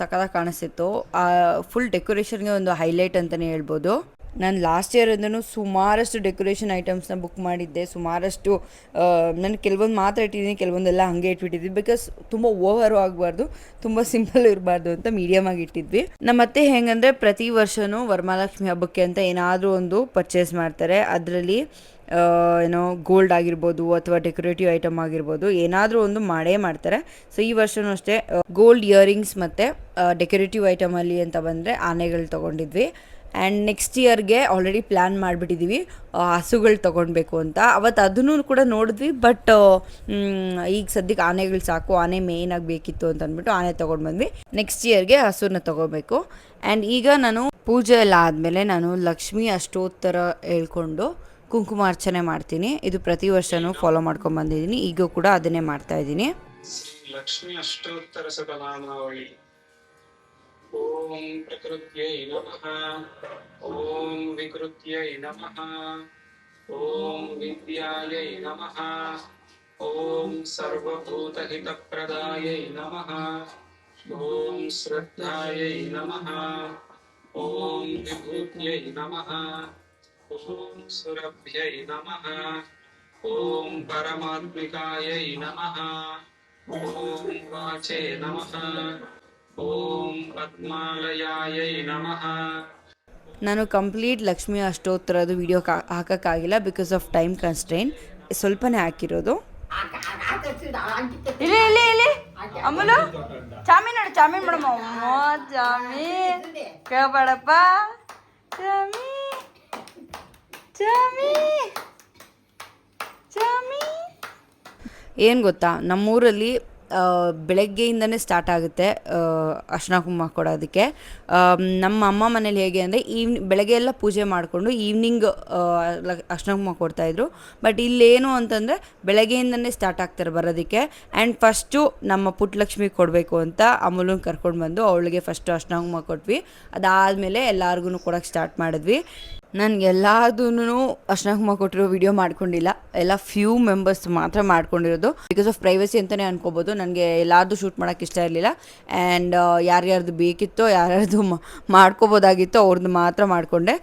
ಸಖತ್ತಾಗಿ ಕಾಣಿಸ್ತಿತ್ತು. ಫುಲ್ ಡೆಕೋರೇಷನ್ಗೆ ಒಂದು ಹೈಲೈಟ್ ಅಂತಲೇ ಹೇಳ್ಬೋದು. ನಾನು ಲಾಸ್ಟ್ ಇಯರಿಂದನೂ ಸುಮಾರಷ್ಟು ಡೆಕೋರೇಷನ್ ಐಟಮ್ಸ್ನ ಬುಕ್ ಮಾಡಿದ್ದೆ. ಸುಮಾರಷ್ಟು ನಾನು ಕೆಲವೊಂದು ಮಾತ್ರ ಇಟ್ಟಿದ್ದೀನಿ, ಕೆಲವೊಂದೆಲ್ಲ ಹಾಗೆ ಇಟ್ಬಿಟ್ಟಿದ್ವಿ. ಬಿಕಾಸ್ ತುಂಬ ಓವರು ಆಗಬಾರ್ದು, ತುಂಬ ಸಿಂಪಲ್ ಇರಬಾರ್ದು ಅಂತ ಮೀಡಿಯಮ್ ಆಗಿ ಇಟ್ಟಿದ್ವಿ. ನಮ್ಮತ್ತೆ ಹೆಂಗಂದರೆ ಪ್ರತಿ ವರ್ಷವೂ ವರಮಹಾಲಕ್ಷ್ಮಿ ಹಬ್ಬಕ್ಕೆ ಅಂತ ಏನಾದರೂ ಒಂದು ಪರ್ಚೇಸ್ ಮಾಡ್ತಾರೆ. ಅದರಲ್ಲಿ ಏನೋ ಗೋಲ್ಡ್ ಆಗಿರ್ಬೋದು ಅಥವಾ ಡೆಕೋರೇಟಿವ್ ಐಟಮ್ ಆಗಿರ್ಬೋದು, ಏನಾದರೂ ಒಂದು ಮಾಡೇ ಮಾಡ್ತಾರೆ. ಸೊ ಈ ವರ್ಷವೂ ಅಷ್ಟೇ ಗೋಲ್ಡ್ ಇಯರಿಂಗ್ಸ್ ಮತ್ತು ಡೆಕೋರೇಟಿವ್ ಐಟಮಲ್ಲಿ ಅಂತ ಬಂದರೆ ಆನೆಗಳು ತೊಗೊಂಡಿದ್ವಿ. ಆ್ಯಂಡ್ ನೆಕ್ಸ್ಟ್ ಇಯರ್ಗೆ ಆಲ್ರೆಡಿ ಪ್ಲ್ಯಾನ್ ಮಾಡಿಬಿಟ್ಟಿದ್ದೀವಿ ಹಸುಗಳು ತೊಗೊಳ್ಬೇಕು ಅಂತ. ಅವತ್ತು ಅದನ್ನು ಕೂಡ ನೋಡಿದ್ವಿ. ಬಟ್ ಈಗ ಸದ್ಯಕ್ಕೆ ಆನೆಗಳು ಸಾಕು, ಆನೆ ಮೇಯ್ನಾಗಿ ಬೇಕಿತ್ತು ಅಂತ ಅಂದ್ಬಿಟ್ಟು ಆನೆ ತೊಗೊಂಡು ಬಂದ್ವಿ. ನೆಕ್ಸ್ಟ್ ಇಯರ್ಗೆ ಹಸುನ ತೊಗೋಬೇಕು. ಆ್ಯಂಡ್ ಈಗ ನಾನು ಪೂಜೆ ಎಲ್ಲ ಆದಮೇಲೆ ನಾನು ಲಕ್ಷ್ಮೀ ಅಷ್ಟೋತ್ತರ ಹೇಳ್ಕೊಂಡು ಕುಂಕುಮಾರ್ಚನೆ ಮಾಡ್ತೀನಿ. ಇದು ಪ್ರತಿ ವರ್ಷವೂ ಫಾಲೋ ಮಾಡ್ಕೊಂಡು ಬಂದಿದ್ದೀನಿ, ಈಗ ಕೂಡ ಅದನ್ನೇ ಮಾಡ್ತಾಯಿದ್ದೀನಿ. ಲಕ್ಷ್ಮೀ ಅಷ್ಟೋತ್ತರ ಶತನಾಮಾವಳಿ. ಓಂ ಪ್ರಕೃತ್ಯೈ ನಮಃ, ಓಂ ವಿಕೃತ್ಯೈ ನಮಃ, ಓಂ ವಿದ್ಯಾಯೈ ನಮಃ, ಓಂ ಸರ್ವಭೂತಹಿತಪ್ರದಾಯೈ ನಮಃ, ಓಂ ಶ್ರದ್ಧಾಯೈ ನಮಃ, ಓಂ ವಿಭೂತ್ಯೈ ನಮಃ, ಓಂ ಸುರಭ್ಯೈ ನಮಃ, ಓಂ ಪರಮಾತ್ಮಿಕಾಯೈ ನಮಃ, ಓಂ ವಾಚೇ ನಮಃ, ಓಂ ಪದ್ಮಾಲಯಾಯೈ ನಮಃ. ನಾನು ಕಂಪ್ಲೀಟ್ ಲಕ್ಷ್ಮೀ ಅಷ್ಟೋತ್ತರದ್ದು ವಿಡಿಯೋ ಹಾಕೋಕ್ಕಾಗಿಲ್ಲ ಬಿಕಾಸ್ ಆಫ್ ಟೈಮ್ ಕನ್ಸ್ಟ್ರೈನ್. ಸ್ವಲ್ಪನೇ ಹಾಕಿರೋದು. ಇಲ್ಲಿ ಇಲ್ಲಿ ಇಲ್ಲಿ ಅಮ್ಮಲು ಚಾಮೀನ್ ನೋಡು, ಚಾಮೀನ್ ಮೇಡಮ್. ಚಾಮೀನ್ ಕೇಳಬೇಡಪ್ಪ, ಚಾಮಿ ಚಾಮಿ ಚಾಮಿ. ಏನು ಗೊತ್ತಾ, ನಮ್ಮೂರಲ್ಲಿ ಬೆಳಗ್ಗೆಯಿಂದನೇ ಸ್ಟಾರ್ಟ್ ಆಗುತ್ತೆ ಅರ್ಶಿನ ಕುಂಕುಮ ಕೊಡೋದಕ್ಕೆ. ನಮ್ಮ ಅಮ್ಮ ಮನೇಲಿ ಹೇಗೆ ಅಂದರೆ ಬೆಳಗ್ಗೆ ಎಲ್ಲ ಪೂಜೆ ಮಾಡಿಕೊಂಡು ಈವ್ನಿಂಗ್ ಅರ್ಶಿನ ಕುಂಕುಮ ಕೊಡ್ತಾಯಿದ್ರು. ಬಟ್ ಇಲ್ಲೇನು ಅಂತಂದರೆ ಬೆಳಗ್ಗೆಯಿಂದನೇ ಸ್ಟಾರ್ಟ್ ಆಗ್ತಾರೆ ಬರೋದಕ್ಕೆ. ಆ್ಯಂಡ್ ಫಸ್ಟು ನಮ್ಮ ಪುಟ್ಟಲಕ್ಷ್ಮಿ ಕೊಡಬೇಕು ಅಂತ ಅಮೂಲನ್ನ ಕರ್ಕೊಂಡು ಬಂದು ಅವಳಿಗೆ ಫಸ್ಟು ಅರ್ಶಿನ ಕುಂಕುಮ ಕೊಟ್ವಿ. ಅದಾದಮೇಲೆ ಎಲ್ಲರಿಗೂ ಕೊಡೋಕ್ಕೆ ಸ್ಟಾರ್ಟ್ ಮಾಡಿದ್ವಿ. ನನಗೆ ಎಲ್ಲದೂ ಅರ್ಶಿನ ಕುಂಕುಮ ಕೊಟ್ಟಿರೋ ವಿಡಿಯೋ ಮಾಡ್ಕೊಂಡಿಲ್ಲ, ಎಲ್ಲ ಫ್ಯೂ ಮೆಂಬರ್ಸ್ ಮಾತ್ರ ಮಾಡ್ಕೊಂಡಿರೋದು. ಬಿಕಾಸ್ ಆಫ್ ಪ್ರೈವಸಿ ಅಂತಲೇ ಅನ್ಕೋಬೋದು. ನನಗೆ ಎಲ್ಲಾರ್ದು ಶೂಟ್ ಮಾಡೋಕ್ಕೆ ಇಷ್ಟ ಇರಲಿಲ್ಲ. ಆ್ಯಂಡ್ ಯಾರ್ಯಾರ್ದು ಬೇಕಿತ್ತೋ, ಯಾರ್ಯಾರ್ದು ಮಾಡ್ಕೋಬೋದಾಗಿತ್ತೋ ಅವ್ರದ್ದು ಮಾತ್ರ ಮಾಡಿಕೊಂಡೆ.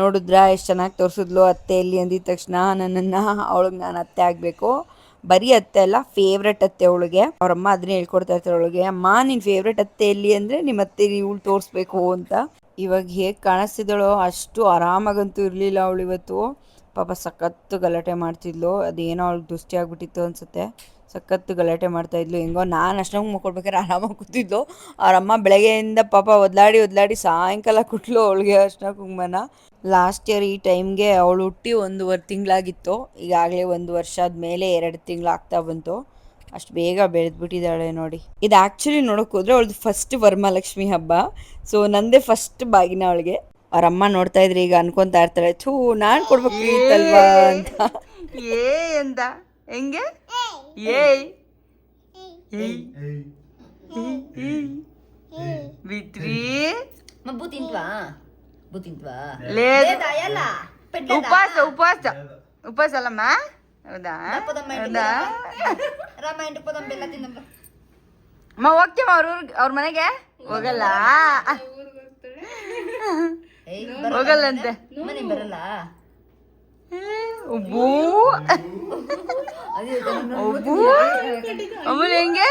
ನೋಡಿದ್ರಾ ಎಷ್ಟು ಚೆನ್ನಾಗಿ ತೋರಿಸಿದ್ಲು ಅತ್ತೆ ಎಲ್ಲಿ ಅಂದಿದ ತಕ್ಷಣ ನನ್ನನ್ನು. ಅವಳಿಗೆ ನಾನು ಅತ್ತೆ ಆಗಬೇಕು. ಬರೀ ಅತ್ತೆ ಅಲ್ಲ, ಫೇವ್ರೆಟ್ ಅತ್ತೆ ಅವಳಿಗೆ. ಅವರಮ್ಮ ಅದನ್ನೇ ಹೇಳ್ಕೊಡ್ತಾ ಇರ್ತಾರೆ ಅವಳಿಗೆ, ಅಮ್ಮ ನಿನ್ನ ಫೇವ್ರೆಟ್ ಅತ್ತೆ ಎಲ್ಲಿ ಅಂದರೆ ನಿಮ್ಮ ಅತ್ತೆ ಇವಳು ತೋರಿಸ್ಬೇಕು ಅಂತ. ಇವಾಗ ಹೇಗೆ ಕಾಣಿಸ್ತಿದ್ದಳೋ ಅಷ್ಟು ಆರಾಮಾಗಂತೂ ಇರಲಿಲ್ಲ ಅವಳು ಇವತ್ತು. ಪಾಪ ಸಖತ್ತು ಗಲಾಟೆ ಮಾಡ್ತಿದ್ಲು. ಅದೇನೋ ಅವಳಿಗೆ ದೃಷ್ಟಿ ಆಗಿಬಿಟ್ಟಿತ್ತು ಅನಿಸುತ್ತೆ. ಸಖತ್ತು ಗಲಾಟೆ ಮಾಡ್ತಾ ಇದ್ಲು. ಹೆಂಗೋ ನಾನು ಅಷ್ಟೊಂದು ಮಕ್ಕೊಡ್ಬೇಕಾದ್ರೆ ಆರಾಮಾಗಿ ಕೂತಿದ್ಲು. ಅವರಮ್ಮ ಬೆಳಗ್ಗೆಯಿಂದ ಪಾಪ ಒದ್ಲಾಡಿ ಸಾಯಂಕಾಲ ಕೊಟ್ಲು ಅವಳಿಗೆ ಅರ್ಶಿನ ಕುಂಕುಮನ. ಲಾಸ್ಟ್ ಇಯರ್ ಈ ಟೈಮ್ಗೆ ಅವಳು ಹುಟ್ಟಿ 1.5 ತಿಂಗಳಾಗಿತ್ತು. ಈಗಾಗಲೇ 1 ವರ್ಷ ಆದಮೇಲೆ 2 ತಿಂಗಳಾಗ್ತಾ ಬಂತು. ಅಷ್ಟು ಬೇಗ ಬೆಳೆದ್ಬಿಟ್ಟಿದ್ದಾಳೆ ನೋಡಿ. ಇದು ಆ್ಯಕ್ಚುಲಿ ನೋಡೋಕೆ ಹೋದರೆ ಅವಳದು ಫಸ್ಟ್ ವರಮಹಾಲಕ್ಷ್ಮಿ ಹಬ್ಬ. ಸೊ ನಂದೇ ಫಸ್ಟ್ ಬಾಗಿನ ಅವಳಿಗೆ. ಅವರಮ್ಮ ನೋಡ್ತಾ ಇದ್ರೆ ಈಗ ಅನ್ಕೊತಾ ಇರ್ತಾಳೆ, ಥೂ ನಾನು ಕೊಡ್ಬೇಕಿತ್ತಲ್ವಾ ಅಂತ. ಅಂತ ಹೆಂಗೆ ಬಿಟ್ರಿ ಉಪವಾಸ ಅಲ್ಲಮ್ಮ. ಹೌದಾ ಹೋಗ್ತೀವ ಅವ್ರ ಮನೆಗೆ ಹೋಗಲ್ಲ ಹೋಗಲ್ಲಂತೆ. ಅಮ್ಮನ ಹೆಂಗೆ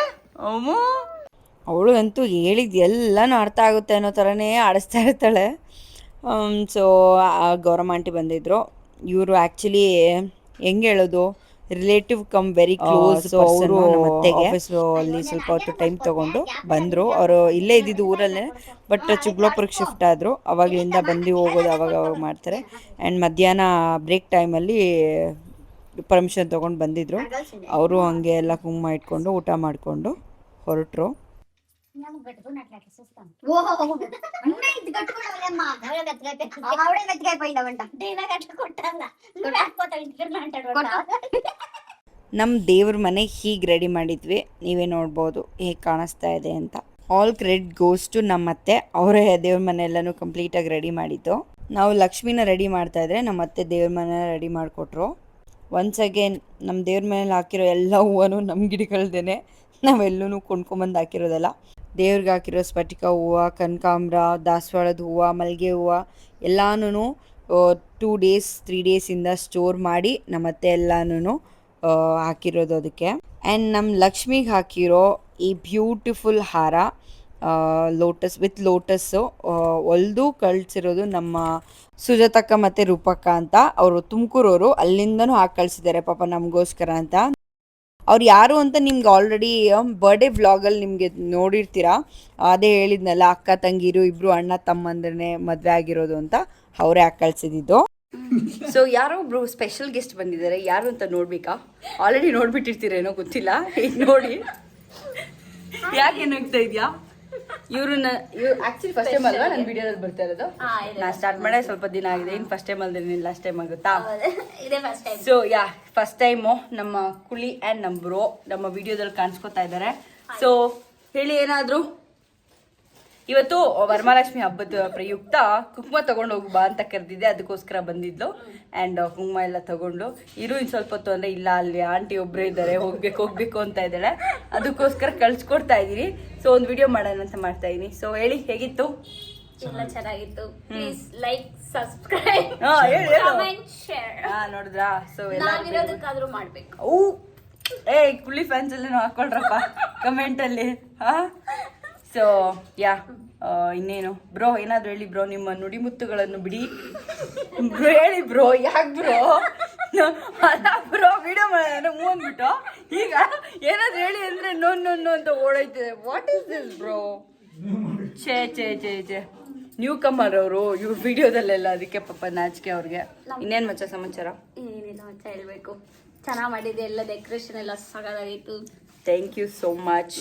ಅವಳು ಅಂತೂ ಹೇಳಿದ್ ಎಲ್ಲನೂ ಅರ್ಥ ಆಗುತ್ತೆ ಅನ್ನೋ ಥರನೇ ಆಡಿಸ್ತಾ ಇರ್ತಾಳೆ. ಸೊ ಗೌರಮ್ಮ ಆಂಟಿ ಬಂದಿದ್ರು. ಇವರು ಆ್ಯಕ್ಚುಲಿ ಹೆಂಗೆ ಹೇಳೋದು, relative come very close. So ಅವರು ಅಲ್ಲಿ ಸ್ವಲ್ಪ ಹೊತ್ತು ಟೈಮ್ ತಗೊಂಡು ಬಂದರು. ಅವರು ಇಲ್ಲೇ ಇದ್ದಿದ್ದು ಊರಲ್ಲೇ, ಬಟ್ ಚಿಕ್ಕಬಳ್ಳಾಪುರಕ್ಕೆ ಶಿಫ್ಟ್ ಆದರು. ಅವಾಗಲಿಂದ ಬಂದು ಹೋಗೋದು ಅವಾಗ ಮಾಡ್ತಾರೆ. ಆ್ಯಂಡ್ ಮಧ್ಯಾಹ್ನ ಬ್ರೇಕ್ ಟೈಮಲ್ಲಿ ಪರ್ಮಿಷನ್ ತೊಗೊಂಡು ಬಂದಿದ್ರು. ಅವರು ಹಂಗೆ ಎಲ್ಲ ಕುಂಕುಮ ಇಟ್ಕೊಂಡು ಊಟ ಮಾಡಿಕೊಂಡು ಹೊರಟರು. ನಮ್ಮ ದೇವ್ರ ಮನೆ ಹೀಗೆ ರೆಡಿ ಮಾಡಿದ್ವಿ. ನೀವೇ ನೋಡ್ಬೋದು ಹೇಗೆ ಕಾಣಿಸ್ತಾ ಇದೆ ಅಂತ. ಆಲ್ ಕ್ರೆಡಿಟ್ ಗೋಸ್ ಟು ನಮ್ಮ ಅತ್ತೆ. ಅವರೇ ದೇವ್ರ ಮನೆ ಎಲ್ಲನೂ ಕಂಪ್ಲೀಟಾಗಿ ರೆಡಿ ಮಾಡಿದ್ದು. ನಾವು ಲಕ್ಷ್ಮಿನ ರೆಡಿ ಮಾಡ್ತಾ ಇದ್ರೆ ನಮ್ಮ ಅತ್ತೆ ದೇವ್ರ ಮನೆ ರೆಡಿ ಮಾಡಿಕೊಟ್ರು. ಒನ್ಸ್ ಅಗೇನ್ ನಮ್ಮ ದೇವ್ರ ಮನೇಲಿ ಹಾಕಿರೋ ಎಲ್ಲ ಹೂವನು ನಮ್ಮ ಗಿಡಗಳ್ದೇನೆ, ನಾವೆಲ್ಲೂ ಕೊಂಡ್ಕೊಂಬಂದು ಹಾಕಿರೋದಲ್ಲ. ದೇವ್ರಿಗೆ ಹಾಕಿರೋ ಸ್ಫಟಿಕ ಹೂವು, ಕನಕಾಂಬ್ರ, ದಾಸವಾಳದ ಹೂವು, ಮಲ್ಲಿಗೆ ಹೂವು ಎಲ್ಲನೂ 2 days 3 days ಸ್ಟೋರ್ ಮಾಡಿ ನಮ್ಮತ್ತೆ ಎಲ್ಲನೂ ಹಾಕಿರೋದು ಅದಕ್ಕೆ. ಆ್ಯಂಡ್ ನಮ್ಮ ಲಕ್ಷ್ಮಿಗೆ ಹಾಕಿರೋ ಈ ಬ್ಯೂಟಿಫುಲ್ ಹಾರ ಲೋಟಸ್ಸು ಹೊಲ್ದು ಕಳಿಸಿರೋದು ನಮ್ಮ ಸುಜಾತಕ್ಕ ಮತ್ತು ರೂಪಕ್ಕ ಅಂತ. ಅವರು ತುಮಕೂರವರು, ಅಲ್ಲಿಂದನೂ ಹಾಕಿ ಕಳಿಸಿದ್ದಾರೆ ಪಾಪ ನಮಗೋಸ್ಕರ ಅಂತ. ಅವ್ರು ಯಾರು ಅಂತ ನಿಮ್ಗೆ ಆಲ್ರೆಡಿ ಬರ್ಡೇ ವ್ಲಾಗಲ್ಲಿ ನಿಮಗೆ ನೋಡಿರ್ತೀರ. ಅದೇ ಹೇಳಿದ್ನಲ್ಲ, ಅಕ್ಕ ತಂಗಿರು ಇಬ್ಬರು ಅಣ್ಣ ತಮ್ಮಂದ್ರೇ ಮದುವೆ ಆಗಿರೋದು ಅಂತ, ಅವರೇ ಹಾಕಿ ಕಳಿಸಿದ್ದು. ಸೊ ಯಾರೋ ಒಬ್ರು ಸ್ಪೆಷಲ್ ಗೆಸ್ಟ್ ಬಂದಿದ್ದಾರೆ. ಯಾರು ಅಂತ ನೋಡ್ಬೇಕಾ? ಆಲ್ರೆಡಿ ನೋಡ್ಬಿಟ್ಟಿರ್ತೀರೇನೋ ಗೊತ್ತಿಲ್ಲ. ಈಗ ನೋಡಿ ಯಾಕೆ ಏನಾಗ್ತಾ ಇದೆಯಾ? ಇವ್ರು ಆಕ್ಚುಲಿ ಫಸ್ಟ್ ಟೈಮ್ ಅಲ್ವಾ ನನ್ನ ವಿಡಿಯೋದಲ್ಲಿ ಬರ್ತಾ ಇರೋದು. ನಾ ಸ್ಟಾರ್ಟ್ ಮಾಡೇ ಸ್ವಲ್ಪ ದಿನ ಆಗಿದೆ. ಇನ್ನು ಫಸ್ಟ್ ಟೈಮ್ ಅಲ್ದೇ ಲಾಸ್ಟ್ ಟೈಮ್ ಆಗುತ್ತಾ? ಸೊ ಫಸ್ಟ್ ಟೈಮು ನಮ್ಮ ಕುಳಿ ಆ್ಯಂಡ್ ನಮ್ಮ ಬ್ರೋ ನಮ್ಮ ವಿಡಿಯೋದಲ್ಲಿ ಕಾಣಿಸ್ಕೊತಾ ಇದ್ದಾರೆ. ಸೊ ಹೇಳಿ ಏನಾದರೂ. ಇವತ್ತು ವರಮಹಾಲಕ್ಷ್ಮಿ ಹಬ್ಬದ ಪ್ರಯುಕ್ತ ಕುಂಕುಮ ತಗೊಂಡು ಹೋಗ್ಬಾ ಅಂತ ಕರೆದಿದ್ದೆ, ಅದಕ್ಕೋಸ್ಕರ ಬಂದಿದ್ಲು. ಆ್ಯಂಡ್ ಕುಂಕುಮ ಎಲ್ಲ ತಗೊಂಡು ಇನ್ನು ಸ್ವಲ್ಪ ಹೊತ್ತು ಅಂದರೆ ಇಲ್ಲ, ಅಲ್ಲಿ ಆಂಟಿ ಒಬ್ಬರೇ ಇದ್ದಾರೆ, ಹೋಗ್ಬೇಕು ಅಂತ ಇದ್ದಾಳೆ. ಅದಕ್ಕೋಸ್ಕರ ಕಳ್ಸಿಕೊಡ್ತಾ ಇದ್ದೀನಿ. ಸೊ ಒಂದು ವಿಡಿಯೋ ಮಾಡೋಣ ಅಂತ ಮಾಡ್ತಾ ಇದ್ದೀನಿ. ಸೊ ಹೇಳಿ ಹೇಗಿತ್ತು? ಎಲ್ಲ ಚೆನ್ನಾಗಿತ್ತು. Please like, subscribe, comment, share. ನೋಡಿದ್ರಾ? ಸೊ ನಾವಿರೋದಕ್ಕಾದ್ರೂ ಮಾಡ್ಬೇಕು. ಕುಳ್ಳಿ ಫ್ಯಾನ್ಸ್ ಎಲ್ಲ ಹಾಕೊಳ್ರಪ್ಪ ಕಮೆಂಟಲ್ಲಿ. ಸೊ ಇನ್ನೇನು ಬ್ರೋ, ಏನಾದ್ರು ಹೇಳಿ ಬ್ರೋ, ನಿಮ್ಮ ನುಡಿಮುತ್ತುಗಳನ್ನು ಬಿಡಿ ಬ್ರೋ. ಹೇಳಿ ಬ್ರೋ, ಯಾಕೆ ಬ್ರೋ? ಅಲ್ಲ ಬ್ರೋ, ವಿಡಿಯೋ ಮಾಡೋಣ ಮೂಂದ್ಬಿಟ್ಟು ಈಗ ಏನಾದ್ರು ಹೇಳಿ ಅಂದ್ರೆ ನೋ ಅಂತ ಓಡೈತಿದೆ. What is this bro? ಛೇ ನ್ಯೂ ಕಮರ್ ಅವರು ಇವ್ರ ವಿಡಿಯೋದಲ್ಲೆಲ್ಲ, ಅದಕ್ಕೆ ಪಾಪ ನಾಚಿಕೆ ಅವ್ರಿಗೆ. ಇನ್ನೇನು ಮಚ್ಚ ಸಮಾಚಾರ? ಏನಿಲ್ಲ ಮಚ್ಚ, ಹೇಳ್ಬೇಕು. ಚೆನ್ನಾಗಿ ಮಾಡಿದೆ, ಎಲ್ಲ ಡೆಕೋರೇಷನ್ ಎಲ್ಲ ಸಗದಾಗಿತ್ತು. Thank you so much.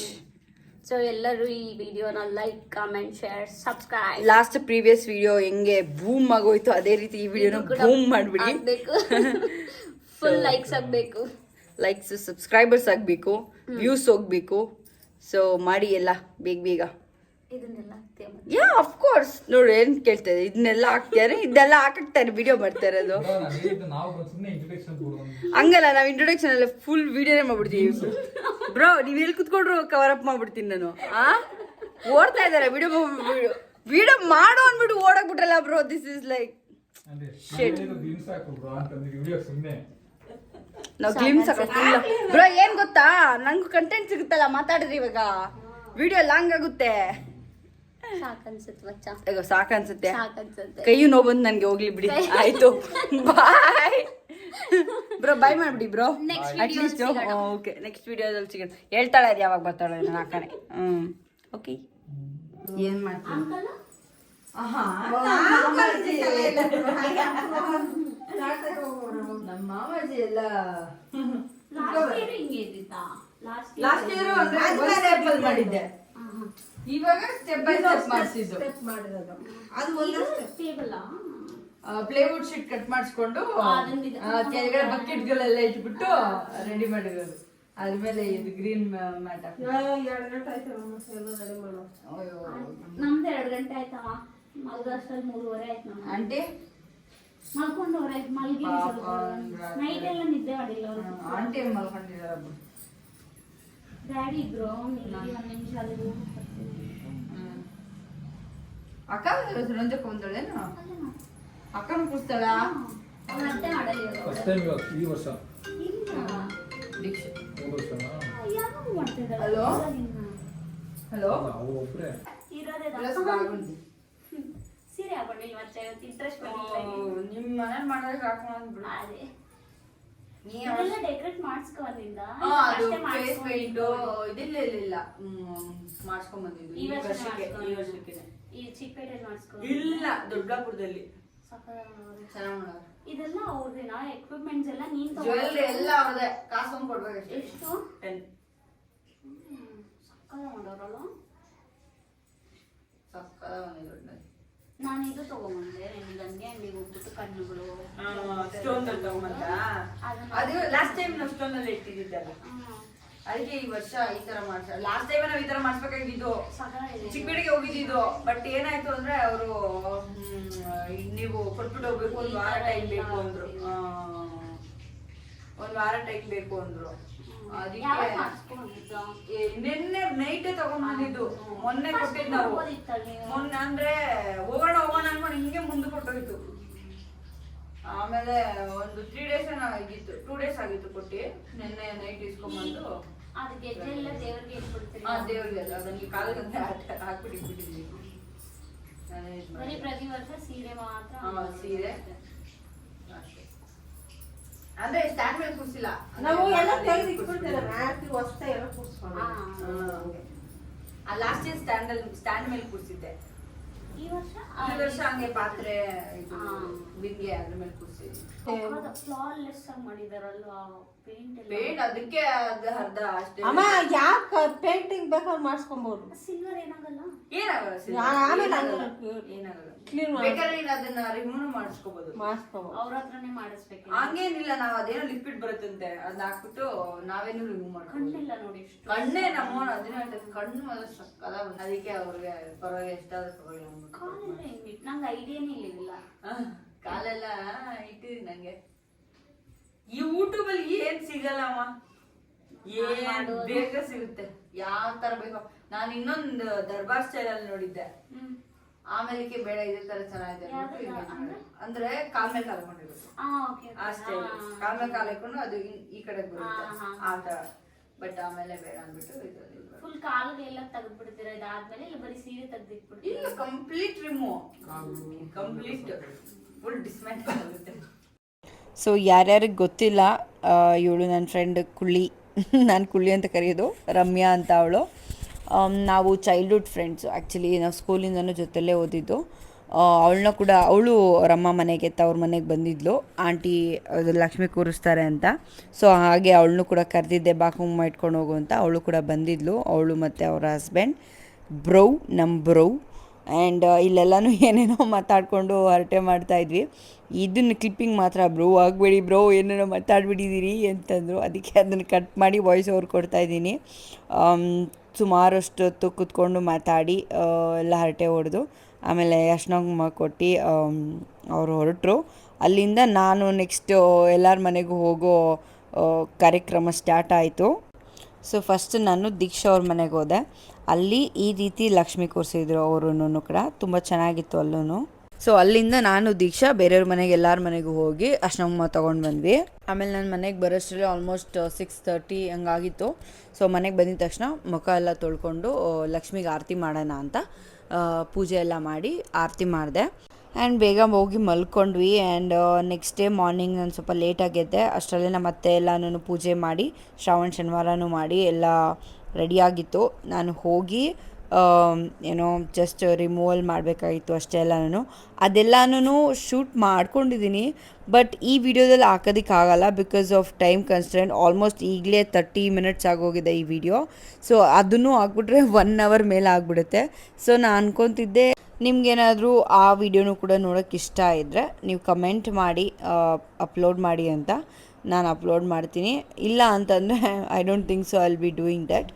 So ಎಲ್ಲರೂ ಈ ವಿಡಿಯೋನ like, comment, share, subscribe. Last previous video ಹೆಂಗೆ ಬೂಮ್ ಆಗೋಯ್ತು, ಅದೇ ರೀತಿ ಈ ವಿಡಿಯೋನ ಬೂಮ್ ಮಾಡ್ಬಿಡಿ. ಫುಲ್ ಲೈಕ್ಸ್ ಆಗಬೇಕು, ಲೈಕ್ಸ್ ಸಬ್ಸ್ಕ್ರೈಬರ್ಸ್ ಆಗಬೇಕು, ವ್ಯೂಸ್ ಹೋಗ್ಬೇಕು. ಸೊ ಮಾಡಿ ಎಲ್ಲ ಬೇಗ. ಇದನ್ನೆಲ್ಲ ಯಾ ಆಫ್ ಕೋರ್ಸ್. ನೋಡಿ ಏನ್ ಕೇಳ್ತಾ ಇದೆ, ಇದನ್ನೆಲ್ಲ ಹಾಕ್ತಾರೆ, ಇದೆಲ್ಲ ಹಾಕ್ತಾರೆ, ವಿಡಿಯೋ ಮಾಡ್ತಾ ಇರೋದು. ಹಂಗಲ್ಲ, ನಾವು ಇಂಟ್ರೊಡಕ್ಷನ್ ಎಲ್ಲ ಫುಲ್ ವಿಡಿಯೋನೇ ಮಾಡ್ಬಿಡ್ತೀವಿ ಬ್ರೋ. ನೀವ್ ಎಲ್ಲಿ ಕುತ್ಕೊಂಡ್ರು ಕವರ್ ಅಪ್ ಮಾಡ್ಬಿಡ್ತೀನಿ ನಾನು. ಓಡ್ತಾ ಇದಾರೆ ವಿಡಿಯೋ ಮಾಡು ಅಂದ್ಬಿಟ್ಟು ಓಡಾಕ್ಬಿಟ್ರಲ್ಲ ಬ್ರೋ. ದಿಸ್ ಇಸ್ ಲೈಕ್ ನಾವು ಗ್ಲಿಮ್ಸ್ ಹಾಕೋಲ್ಲ ಬ್ರೋ. ಏನ್ ಗೊತ್ತಾ, ನಂಗೂ ಕಂಟೆಂಟ್ ಸಿಗುತ್ತಲ್ಲ ಮಾತಾಡಿದ್ರೆ. ಇವಾಗ ವಿಡಿಯೋ ಲಾಂಗ್ ಆಗುತ್ತೆ. ಸಾಕನ್ಸುತ್ತೆ. ಕೈಯು ನೋವು ಬಂದು ನನ್ಗೆ. ಹೋಗ್ಲಿ ಬಿಡಿ, ಆಯ್ತು, ಬಾಯ್. ಬ್ರೋ ಬಾಯ್ ಮಾಡ್ಬಿಡಿ bro. Next at least okay next ವಿಡಿಯೋದಲ್ಲಿ ಸಿಗೋಣ. ಹೇಳ್ತಾಳೆ ಅದು ಯಾವಾಗ ಬರ್ತಾಳೆ ನನ್ನ ಅಕ್ಕನೇ. ಓಕೆ ಏನು ಮಾಡ್ತೀನಿ ಅಂಕಲ್ ನಮ್ಮ ಮಾಮಾಜಿ ಎಲ್ಲ ಲಾಸ್ಟ್ ಇಯರ್ ಹಿಂಗೆ ಇದ್ದಿತ್ತಾ? ಲಾಸ್ಟ್ ಇಯರ್ ಅಂದ್ರೆ ಮಾಡಿದ್ದೆ, ಇವಾಗ ಸ್ಟೆಪ್ ಬೈ ಸ್ಟೆಪ್ ಮಾಡಿಸಿದ್ದು. ಟೇಬಲ್ ಪ್ಲೇವುಡ್ ಶೀಟ್ ಕಟ್ ಮಾಡಿಸ್ಕೊಂಡು ಕೆಳಗಡೆ ಬಕೆಟ್ಗಳೆಲ್ಲ ಇಟ್ಬಿಟ್ಟು ರೆಡಿ ಮಾಡಿರೋದು. ಅದ್ಮೇಲೆ ಇದು ಗ್ರೀನ್ ಮ್ಯಾಟ್ ನಮ್ದು 2 ಗಂಟೆ ಆಯ್ತಮ್ಮ. ಮಲ್ಗೋಷ್ಟರಲ್ಲಿ 3:30 ಆಯ್ತು ನಮ್ಮ ಆಂಟಿ. ಮಲ್ಕೊಂಡವ್ರೆ, ಮಲ್ಗಿ ನೈಟ್ ಎಲ್ಲ ನಿದ್ದೆ ಮಾಡಿಲ್ಲ ಅವ್ರು. ಆಂಟಿ ಮಲ್ಕೊಂಡಿದಾರ. ಡ್ಯಾಡಿ ಇದ್ರು, ಒಂದ್ ನಿಮಿಷ ಅಲ್ಲಿ ಅಕ್ಕ ರಂಜಕ್ಕೆ ಬಂದಳೇನು? ಅಕ್ಕನ ಕೂರ್ತಾಳ ಮತ್ತೆ ಮಾಡಲ್ಲ ಫಸ್ಟ್ ಟೈಮ್ ಈ ವರ್ಷ ದೀಕ್ಷೆ. ಯಾವಾಗ ಮಾಡ್ತಿದ್ದಾರೆ? ಹಲೋ ಹಲೋ ನಾವು ಒಬ್ರೆ ಇರೋದೇ ಪ್ಲಸ್ ಬಾಗುಂಡಿ. ಸೀರೆ ಹಾಕೊಂಡಿಲ್ಲ ಮತ್ತೆ ಇವತ್ತು ಇಂಟ್ರೆಸ್ಟ್ ಬಂದಿಲ್ಲ. ನಿಮ್ಮ ಮನೇಲಿ ಮಾಡೋದಕ್ಕೆ ಹಾಕೊಂಡು ಬಿಡು. ಅದೇ ಇದೆಲ್ಲ ಡೆಕೋರೇಟ್ ಮಾಡಿಸ್ಕೊಂಡಿದ್ದ ಅದು ಫೇಸ್ ಪೇಂಟ್ ಇದಿಲ್ಲ ಇಲ್ಲ ಮಾಡಿಸ್ಕೊಂಡ್ ಬಂದಿದ್ದು ಈ ವರ್ಷಕ್ಕೆ. ಈ ಚಿಕ್ಕಪೇಟೆ ಮಾಡಿಸ್ಕೊ ಇಲ್ಲ ದೊಡ್ಡಾಪುರದಲ್ಲಿ ಚೆನ್ನಾಗಿ ಚೆನ್ನಾಗಿ ಮಾಡೋರು. ಇದೆಲ್ಲ ಅವ್ರದಿನ ಎಕ್ವಿಪ್ಮೆಂಟ್ಸ್ ಎಲ್ಲ ನೀನ್ ಜ್ಯುವೆಲ್ರಿ ಎಲ್ಲ ಅವ್ರದೇ, ಕಾಸು ಕೊಡ್ಬೇಕಷ್ಟೇ. ಎಷ್ಟು 10. ಸಕ್ಕದ ಮಾಡೋರಲ್ಲ. ಸಕ್ಕದ ಒಂದು ದೊಡ್ಡ ನಾನು ಇದು ತಗೊಂಬಂದೆ, ನಿಮ್ಗೆ ಗಂಗೆ ಅಂಗಡಿಗೆ ಹೋಗ್ಬಿಟ್ಟು ಕಣ್ಣುಗಳು ಸ್ಟೋನ್ ತಗೊಂಬಂದ. ಅದು ಲಾಸ್ಟ್ ಟೈಮ್ ನಾವು ಸ್ಟೋನ್ ಅಲ್ಲಿ ಇಟ್ಟಿದ್ದಲ್ಲ, ಅದಕ್ಕೆ ಈ ವರ್ಷ ಈ ತರ ಮಾಡ್ಸ. ಲಾಸ್ಟ್ ಟೈಮ್ ನಾವ್ ಈ ತರ ಮಾಡ್ಸ್ಬೇಕಾಗಿದ್ದು, ಚಿಕ್ಕಪೇಟೆಗೆ ಹೋಗಿದ್ದು. ಬಟ್ ಏನಾಯ್ತು ಅಂದ್ರೆ ಅವರು ನೀವು ಕೊಟ್ಬಿಟ್ಟು ಹೋಗ್ಬೇಕು, 1 ವಾರ ಟೈಮ್ ಬೇಕು ಅಂದ್ರು. 1 ವಾರ ಟೈಮ್ ಬೇಕು ಅಂದ್ರು. ಅದಕ್ಕೆ ನಿನ್ನೆ ನೈಟೇ ತಗೊಂಡ್ಬಂದಿದ್ದು. ಮೊನ್ನೆ ಕೊಟ್ಟಿದ್ದು ನಾವು. ಮೊನ್ನೆ ಅಂದ್ರೆ ಹೋಗೋಣ ಅನ್ಕೊಂಡು ಹಿಂಗೆ ಮುಂದೆ ಕೊಟ್ಟೋಯ್ತು. ಆಮೇಲೆ ಒಂದು 3 days ಆಗಿತ್ತು, 2 days ಆಗಿತ್ತು ಕೊಟ್ಟಿ. ನಿನ್ನೆ ನೈಟ್ ಇಸ್ಕೊಂಡ್ಬಂದು ದೇವ್ರಿಗೆ ಅದಕ್ಕೆ ಕಾಲದಂತೆ ಹಾಕ್ಬಿಟ್ಟಿದ್ವಿ. ಪ್ರತಿ ವರ್ಷ ಸೀರೆ ಮಾತ್ರ. ಸೀರೆ ಅಂದ್ರೆ ಸ್ಟ್ಯಾಂಡ್ ಮೇಲೆ ಕೂರ್ಸಿಲ್ಲ, ನಾವು ಎಲ್ಲ ತೆಗೆದು ಇಟ್ಬಿಡ್ತೇವೆ. ಮ್ಯಾಟ್ ಹೊಸ್ತಾ ಎಲ್ಲ ಕೂರ್ಸ್ಕೊಂಡು ಲಾಸ್ಟ್ ಇಯರ್ ಸ್ಟ್ಯಾಂಡ್ ಮೇಲೆ ಕೂರ್ಸಿದ್ದೆ. ಈ ವರ್ಷ ಹಂಗೆ ಪಾತ್ರೆ ಬಿಂಗೆ ಅದ್ರ ಮೇಲೆ ಕೂರ್ಸಿದ್ವಿ. ಫ್ಲಾಲೆಸ್ ಆಗಿ ಮಾಡಿದಾರಲ್ವಾ ಪೇಂಟ್ ಎಲ್ಲ. ಪೇಂಟ್ ಅದಕ್ಕೆ ಅರ್ಧ ಅಷ್ಟೇ. ಅಮ್ಮ ಯಾಕೆ ಪೇಂಟಿಂಗ್ ಬೇಕಾದ್ರೆ ಮಾಡಿಸ್ಕೊಬಹುದು. ಸಿಲ್ವರ್ ಏನಾಗಲ್ಲ? ಏನಾಗಲ್ಲ ಆಮೇಲೆ ಏನಾಗಲ್ಲ. ಕ್ಲೀನ್ ಬೇಕಾದ್ರೆ ನೀನ್ ಅದನ್ನ ರಿಮೂವ್ ಮಾಡಿಸ್ಕೋಬಹುದು. ಮಾಡಿಸ್ಕೊಬಹುದು. ಅವ್ರ ಹತ್ರನೇ ಮಾಡಿಸ್ಬೇಕು. ಹಂಗೇನಿಲ್ಲ, ನಾವ್ ಅದೇನೋ ಲಿಕ್ವಿಡ್ ಬರುತ್ತಂತೆ, ಅದನ್ನ ಹಾಕ್ಬಿಟ್ಟು ನಾವೇನು ರಿಮೂವ್ ಮಾಡ್ಕೊಂಡು. ಕಣ್ಣಿಲ್ಲ ನೋಡಿ ಇಷ್ಟು. ಕಣ್ಣೇ ನಮ್ಮ ಅದನ್ನ ಕಣ್ಣು ಮಾತ್ರ ಸಕ್ಕದ. ಅದಕ್ಕೆ ಅವ್ರಿಗೆ ಪರವಾಗಿ ಎಷ್ಟಾದ್ರೂ ಪರವಾಗಿಲ್ಲ ಅಂದ್ಬಿಟ್ಟು. ಕಾಲೆಲ್ಲ ಹೆಂಗಿಟ್ಟು ನಂಗೆ ಐಡಿಯಾನೇ ಇಲ್ಲ. ಕಾಲೆಲ್ಲ ಇಟ್ಟಿದೀನಿ. ನಂಗೆ ಈ ಯೂಟ್ಯೂಬ್ ಅಲ್ಲಿ ಏನ್ ಸಿಗಲ್ಲಮ್ಮ, ಏನ್ ಬೇಗ ಸಿಗುತ್ತೆ, ಯಾವ ತರ ಬೇಕೋ. ನಾನು ಇನ್ನೊಂದು ದರ್ಬಾರ್ ಸ್ಟೈಲ್ ಅಲ್ಲಿ ನೋಡಿದ್ದೆ. ಆಮೇಲೆ ಬೇಡ ಇದೇ ತರ ಚೆನ್ನಾಗಿದೆ ಅಂದ್ರೆ ಕಾಲ್ ಮೇಲೆ ಕಾಲ್ಕೊಂಡಿರೋದು ಆ ಸ್ಟೈಲ್. ಕಾಲ್ ಮೇಲೆ ಕಾಲ್ ಹಾಕೊಂಡು ಅದು ಈ ಕಡೆ ಬರುತ್ತೆ ಆ ತರ. ಬಟ್ ಆಮೇಲೆ ಬೇಡ ಅಂದ್ಬಿಟ್ಟು ಫುಲ್ ಕಾಲಿಗೆಲ್ಲ ತೆಗೆದ್ಬಿಡ್ತೀರಾ ಇದಾದ್ಮೇಲೆ? ಇಲ್ಲ ಬರೀ ಸೀರೆ ತೆಗ್ದಿಟ್ಬಿಡ್ತೀರಾ? ಇಲ್ಲ, complete remove, complete full dismantle ಆಗುತ್ತೆ. ಸೊ ಯಾರ್ಯಾರಿಗೆ ಗೊತ್ತಿಲ್ಲ, ಇವಳು ನನ್ನ ಫ್ರೆಂಡ್ ಕುಳ್ಳಿ, ನಾನು ಕುಳ್ಳಿ ಅಂತ ಕರೆಯೋದು, ರಮ್ಯಾ ಅಂತ ಅವಳು. ನಾವು ಚೈಲ್ಡ್ಹುಡ್ ಫ್ರೆಂಡ್ಸು. ಆ್ಯಕ್ಚುಲಿ ನಾವು ಸ್ಕೂಲಿಂದನೂ ಜೊತೆಲೇ ಓದಿದ್ದು. ಅವಳನ್ನ ಕೂಡ, ಅವಳು ರಮ್ಮ ಮನೆಗೆ ತವ್ರ ಮನೆಗೆ ಬಂದಿದ್ಲು, ಆಂಟಿ ಅದು ಲಕ್ಷ್ಮಿ ಕೂರಿಸ್ತಾರೆ ಅಂತ. ಸೊ ಹಾಗೆ ಅವಳನ್ನೂ ಕೂಡ ಕರೆದಿದ್ದೆ, ಬಾಕುಮ್ಮ ಇಟ್ಕೊಂಡು ಹೋಗು ಅಂತ. ಅವಳು ಕೂಡ ಬಂದಿದ್ಲು, ಅವಳು ಮತ್ತು ಅವರ ಹಸ್ಬೆಂಡ್ ನಮ್ಮ ಬ್ರೌ. ಆ್ಯಂಡ್ ಇಲ್ಲೆಲ್ಲನೂ ಏನೇನೋ ಮಾತಾಡಿಕೊಂಡು ಹರಟೆ ಮಾಡ್ತಾಯಿದ್ವಿ. ಇದನ್ನು ಕ್ಲಿಪ್ಪಿಂಗ್ ಮಾತ್ರ ಬ್ರೋ ಆಗಬೇಡಿ ಬ್ರೋ, ಏನೇನೋ ಮಾತಾಡ್ಬಿಟ್ಟಿದ್ದೀರಿ ಅಂತಂದರು. ಅದಕ್ಕೆ ಅದನ್ನು ಕಟ್ ಮಾಡಿ ವಾಯ್ಸ್ ಓವರ್ ಕೊಡ್ತಾಯಿದ್ದೀನಿ. ಸುಮಾರಷ್ಟು ಕೂತ್ಕೊಂಡು ಮಾತಾಡಿ ಎಲ್ಲ ಹರಟೆ ಹೊಡೆದು ಆಮೇಲೆ ಅರ್ಶಿನ ಕೊಟ್ಟು ಅವರು ಹೊರಟರು. ಅಲ್ಲಿಂದ ನಾನು ನೆಕ್ಸ್ಟು ಎಲ್ಲರ ಮನೆಗೂ ಹೋಗೋ ಕಾರ್ಯಕ್ರಮ ಸ್ಟಾರ್ಟ್ ಆಯಿತು. ಸೊ ಫಸ್ಟ್ ನಾನು ದೀಕ್ಷಾ ಅವ್ರ ಮನೆಗೆ ಹೋದೆ. ಅಲ್ಲಿ ಈ ರೀತಿ ಲಕ್ಷ್ಮಿ ಕೂರಿಸಿದ್ರು ಅವರು ಕೂಡ, ತುಂಬ ಚೆನ್ನಾಗಿತ್ತು ಅಲ್ಲೂ. ಸೊ ಅಲ್ಲಿಂದ ನಾನು ದೀಕ್ಷಾ ಬೇರೆಯವ್ರ ಮನೆಗೆ ಎಲ್ಲರ ಮನೆಗೂ ಹೋಗಿ ಅರ್ಶಿನ ತೊಗೊಂಡು ಬಂದ್ವಿ. ಆಮೇಲೆ ನನ್ನ ಮನೆಗೆ ಬರೋಷ್ಟರಲ್ಲಿ ಆಲ್ಮೋಸ್ಟ್ 6:30 ಹಂಗಾಗಿತ್ತು. ಸೊ ಮನೆಗೆ ಬಂದಿದ ತಕ್ಷಣ ಮುಖ ಎಲ್ಲ ತೊಳ್ಕೊಂಡು ಲಕ್ಷ್ಮಿಗೆ ಆರತಿ ಮಾಡೋಣ ಅಂತ ಪೂಜೆ ಎಲ್ಲ ಮಾಡಿ ಆರತಿ ಮಾಡಿದೆ. ಆ್ಯಂಡ್ ಬೇಗ ಹೋಗಿ ಮಲ್ಕೊಂಡ್ವಿ. ಆ್ಯಂಡ್ ನೆಕ್ಸ್ಟ್ ಡೇ ಮಾರ್ನಿಂಗ್ ನಾನು ಸ್ವಲ್ಪ ಲೇಟಾಗಿದ್ದೆ. ಅಷ್ಟರಲ್ಲೇ ನಮ್ಮ ಅತ್ತೆ ಎಲ್ಲನೂ ಪೂಜೆ ಮಾಡಿ ಶ್ರಾವಣ ಶನಿವಾರನೂ ಮಾಡಿ ಎಲ್ಲ ರೆಡಿಯಾಗಿತ್ತು. ನಾನು ಹೋಗಿ ಏನೋ ಜಸ್ಟ್ ರಿಮೂವಲ್ ಮಾಡಬೇಕಾಗಿತ್ತು ಅಷ್ಟೇ ಎಲ್ಲನೂ. ಅದೆಲ್ಲನೂ ಶೂಟ್ ಮಾಡ್ಕೊಂಡಿದ್ದೀನಿ, ಬಟ್ ಈ ವಿಡಿಯೋದಲ್ಲಿ ಹಾಕೋದಕ್ಕಾಗಲ್ಲ because of time constant. Almost ಈಗಲೇ 30 ಮಿನಿಟ್ಸ್ ಆಗೋಗಿದೆ ಈ ವಿಡಿಯೋ. ಸೊ ಅದನ್ನು ಆಗಿಬಿಟ್ರೆ 1 ಅವರ್ ಮೇಲೆ ಆಗಿಬಿಡುತ್ತೆ. ಸೊ ನಾನು ಅನ್ಕೊತಿದ್ದೆ ನಿಮ್ಗೇನಾದರೂ ಆ ವಿಡಿಯೋನೂ ಕೂಡ ನೋಡೋಕ್ಕೆ ಇಷ್ಟ ಇದ್ದರೆ ನೀವು ಕಮೆಂಟ್ ಮಾಡಿ ಅಪ್ಲೋಡ್ ಮಾಡಿ ಅಂತ. ನಾನು ಅಪ್ಲೋಡ್ ಮಾಡ್ತೀನಿ. ಇಲ್ಲ ಅಂತಂದರೆ I don't think so I will be doing that.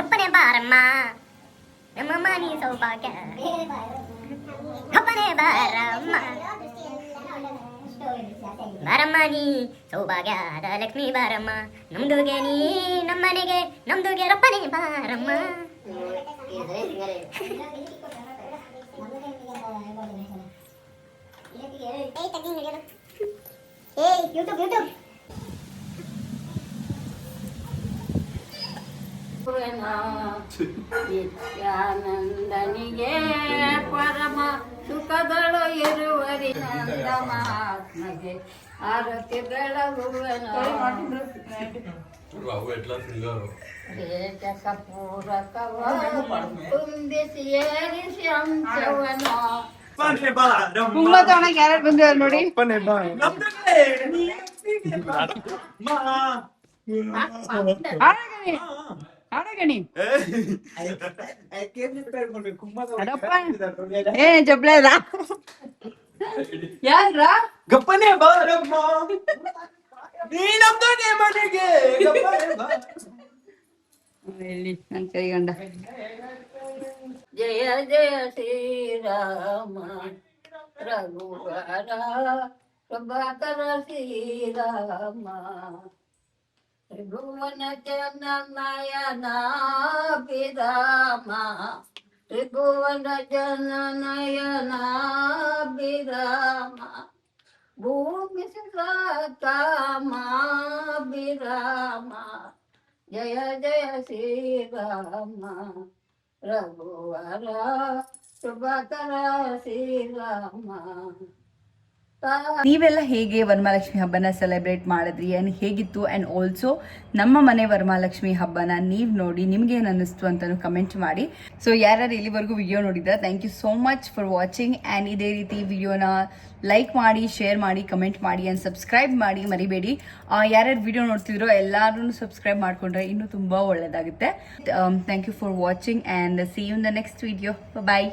ಅಪ್ಪನೇ ಬಾರಮ್ಮ ನಮ್ಮಮ್ಮ ನೀ ಸೌಭಾಗ್ಯ ಅಪ್ಪನೇ ಬಾರಮ್ಮ ಬಾರಮ್ಮ ನೀ ಸೌಭಾಗ್ಯದ ಲಕ್ಷ್ಮೀ ಬಾರಮ್ಮ ನಮ್ದುಗೆ ನೀ ನಮ್ಮನೆಗೆ ನಮ್ದುಗೆ ರಪ್ಪನೇ ಬಾರಮ್ಮ. ನಿತ್ಯಾನಂದನಿಗೆ ಪರಮ ಸುಖಗಳು ಇರುವರಿ ನಂದ ಮಹಾತ್ಮಗೆ ಆರತಿ ಬೆಳಗುವನು ಕಪೂರಕವ ತುಂಬಿಸಿ ಏರಿಸಿ ಅಂಶವನು. ಯಾರು ಬಂದಿದ್ದಾರೆ ನೋಡಿ. ಜಬ್ಲ ಯಾರ ಗಪ್ಪನೆ ಬಾರಮ್ಮ ನೀ ನಮ್ದೋನೆ ಮನೆಗೆ ಇಲ್ಲಿ ನನ್ನ ಕೈಗಂಡ. ಜಯ ಜಯ ಶ್ರೀರಾಮ ರಘುವರ ಪ್ರಭಾಕರ ಶ್ರೀರಾಮ ತ್ರಿಭುವನ ಜನನಯನಾಭಿರಾಮ ತ್ರಿಭುವನ ಜನನಯನಾಭಿರಾಮ ಭೂಮಿ ಕಾಮಾಭಿರಾಮ ಜಯ ಜಯ ಶ್ರೀರಾಮ ರಘುವರ ಶುಭಕರ ಶ್ರೀರಾಮ. ನೀವೆಲ್ಲ ಹೇಗೆ ವರಮಹಾಲಕ್ಷ್ಮಿ ಹಬ್ಬನ ಸೆಲೆಬ್ರೇಟ್ ಮಾಡಿದ್ರಿ ಆ್ಯಂಡ್ ಹೇಗಿತ್ತು, ಆ್ಯಂಡ್ ಆಲ್ಸೋ ನಮ್ಮ ಮನೆ ವರಮಹಾಲಕ್ಷ್ಮಿ ಹಬ್ಬನ ನೀವು ನೋಡಿ ನಿಮ್ಗೇನು ಅನ್ನಿಸ್ತು ಅಂತಲೂ ಕಮೆಂಟ್ ಮಾಡಿ. ಸೊ ಯಾರ್ಯಾರು ಇಲ್ಲಿವರೆಗೂ ವಿಡಿಯೋ ನೋಡಿದ್ರೆ thank you so much for watching. And ಇದೇ ರೀತಿ ವಿಡಿಯೋನ ಲೈಕ್ ಮಾಡಿ, ಶೇರ್ ಮಾಡಿ, ಕಮೆಂಟ್ ಮಾಡಿ ಆ್ಯಂಡ್ ಸಬ್ಸ್ಕ್ರೈಬ್ ಮಾಡಿ ಮರಿಬೇಡಿ. ಯಾರ್ಯಾರು ವಿಡಿಯೋ ನೋಡ್ತಿದ್ರೋ ಎಲ್ಲರೂ ಸಬ್ಸ್ಕ್ರೈಬ್ ಮಾಡಿಕೊಂಡ್ರೆ ಇನ್ನೂ ತುಂಬ ಒಳ್ಳೆಯದಾಗುತ್ತೆ. Thank you for watching and see you in the next video. Bye.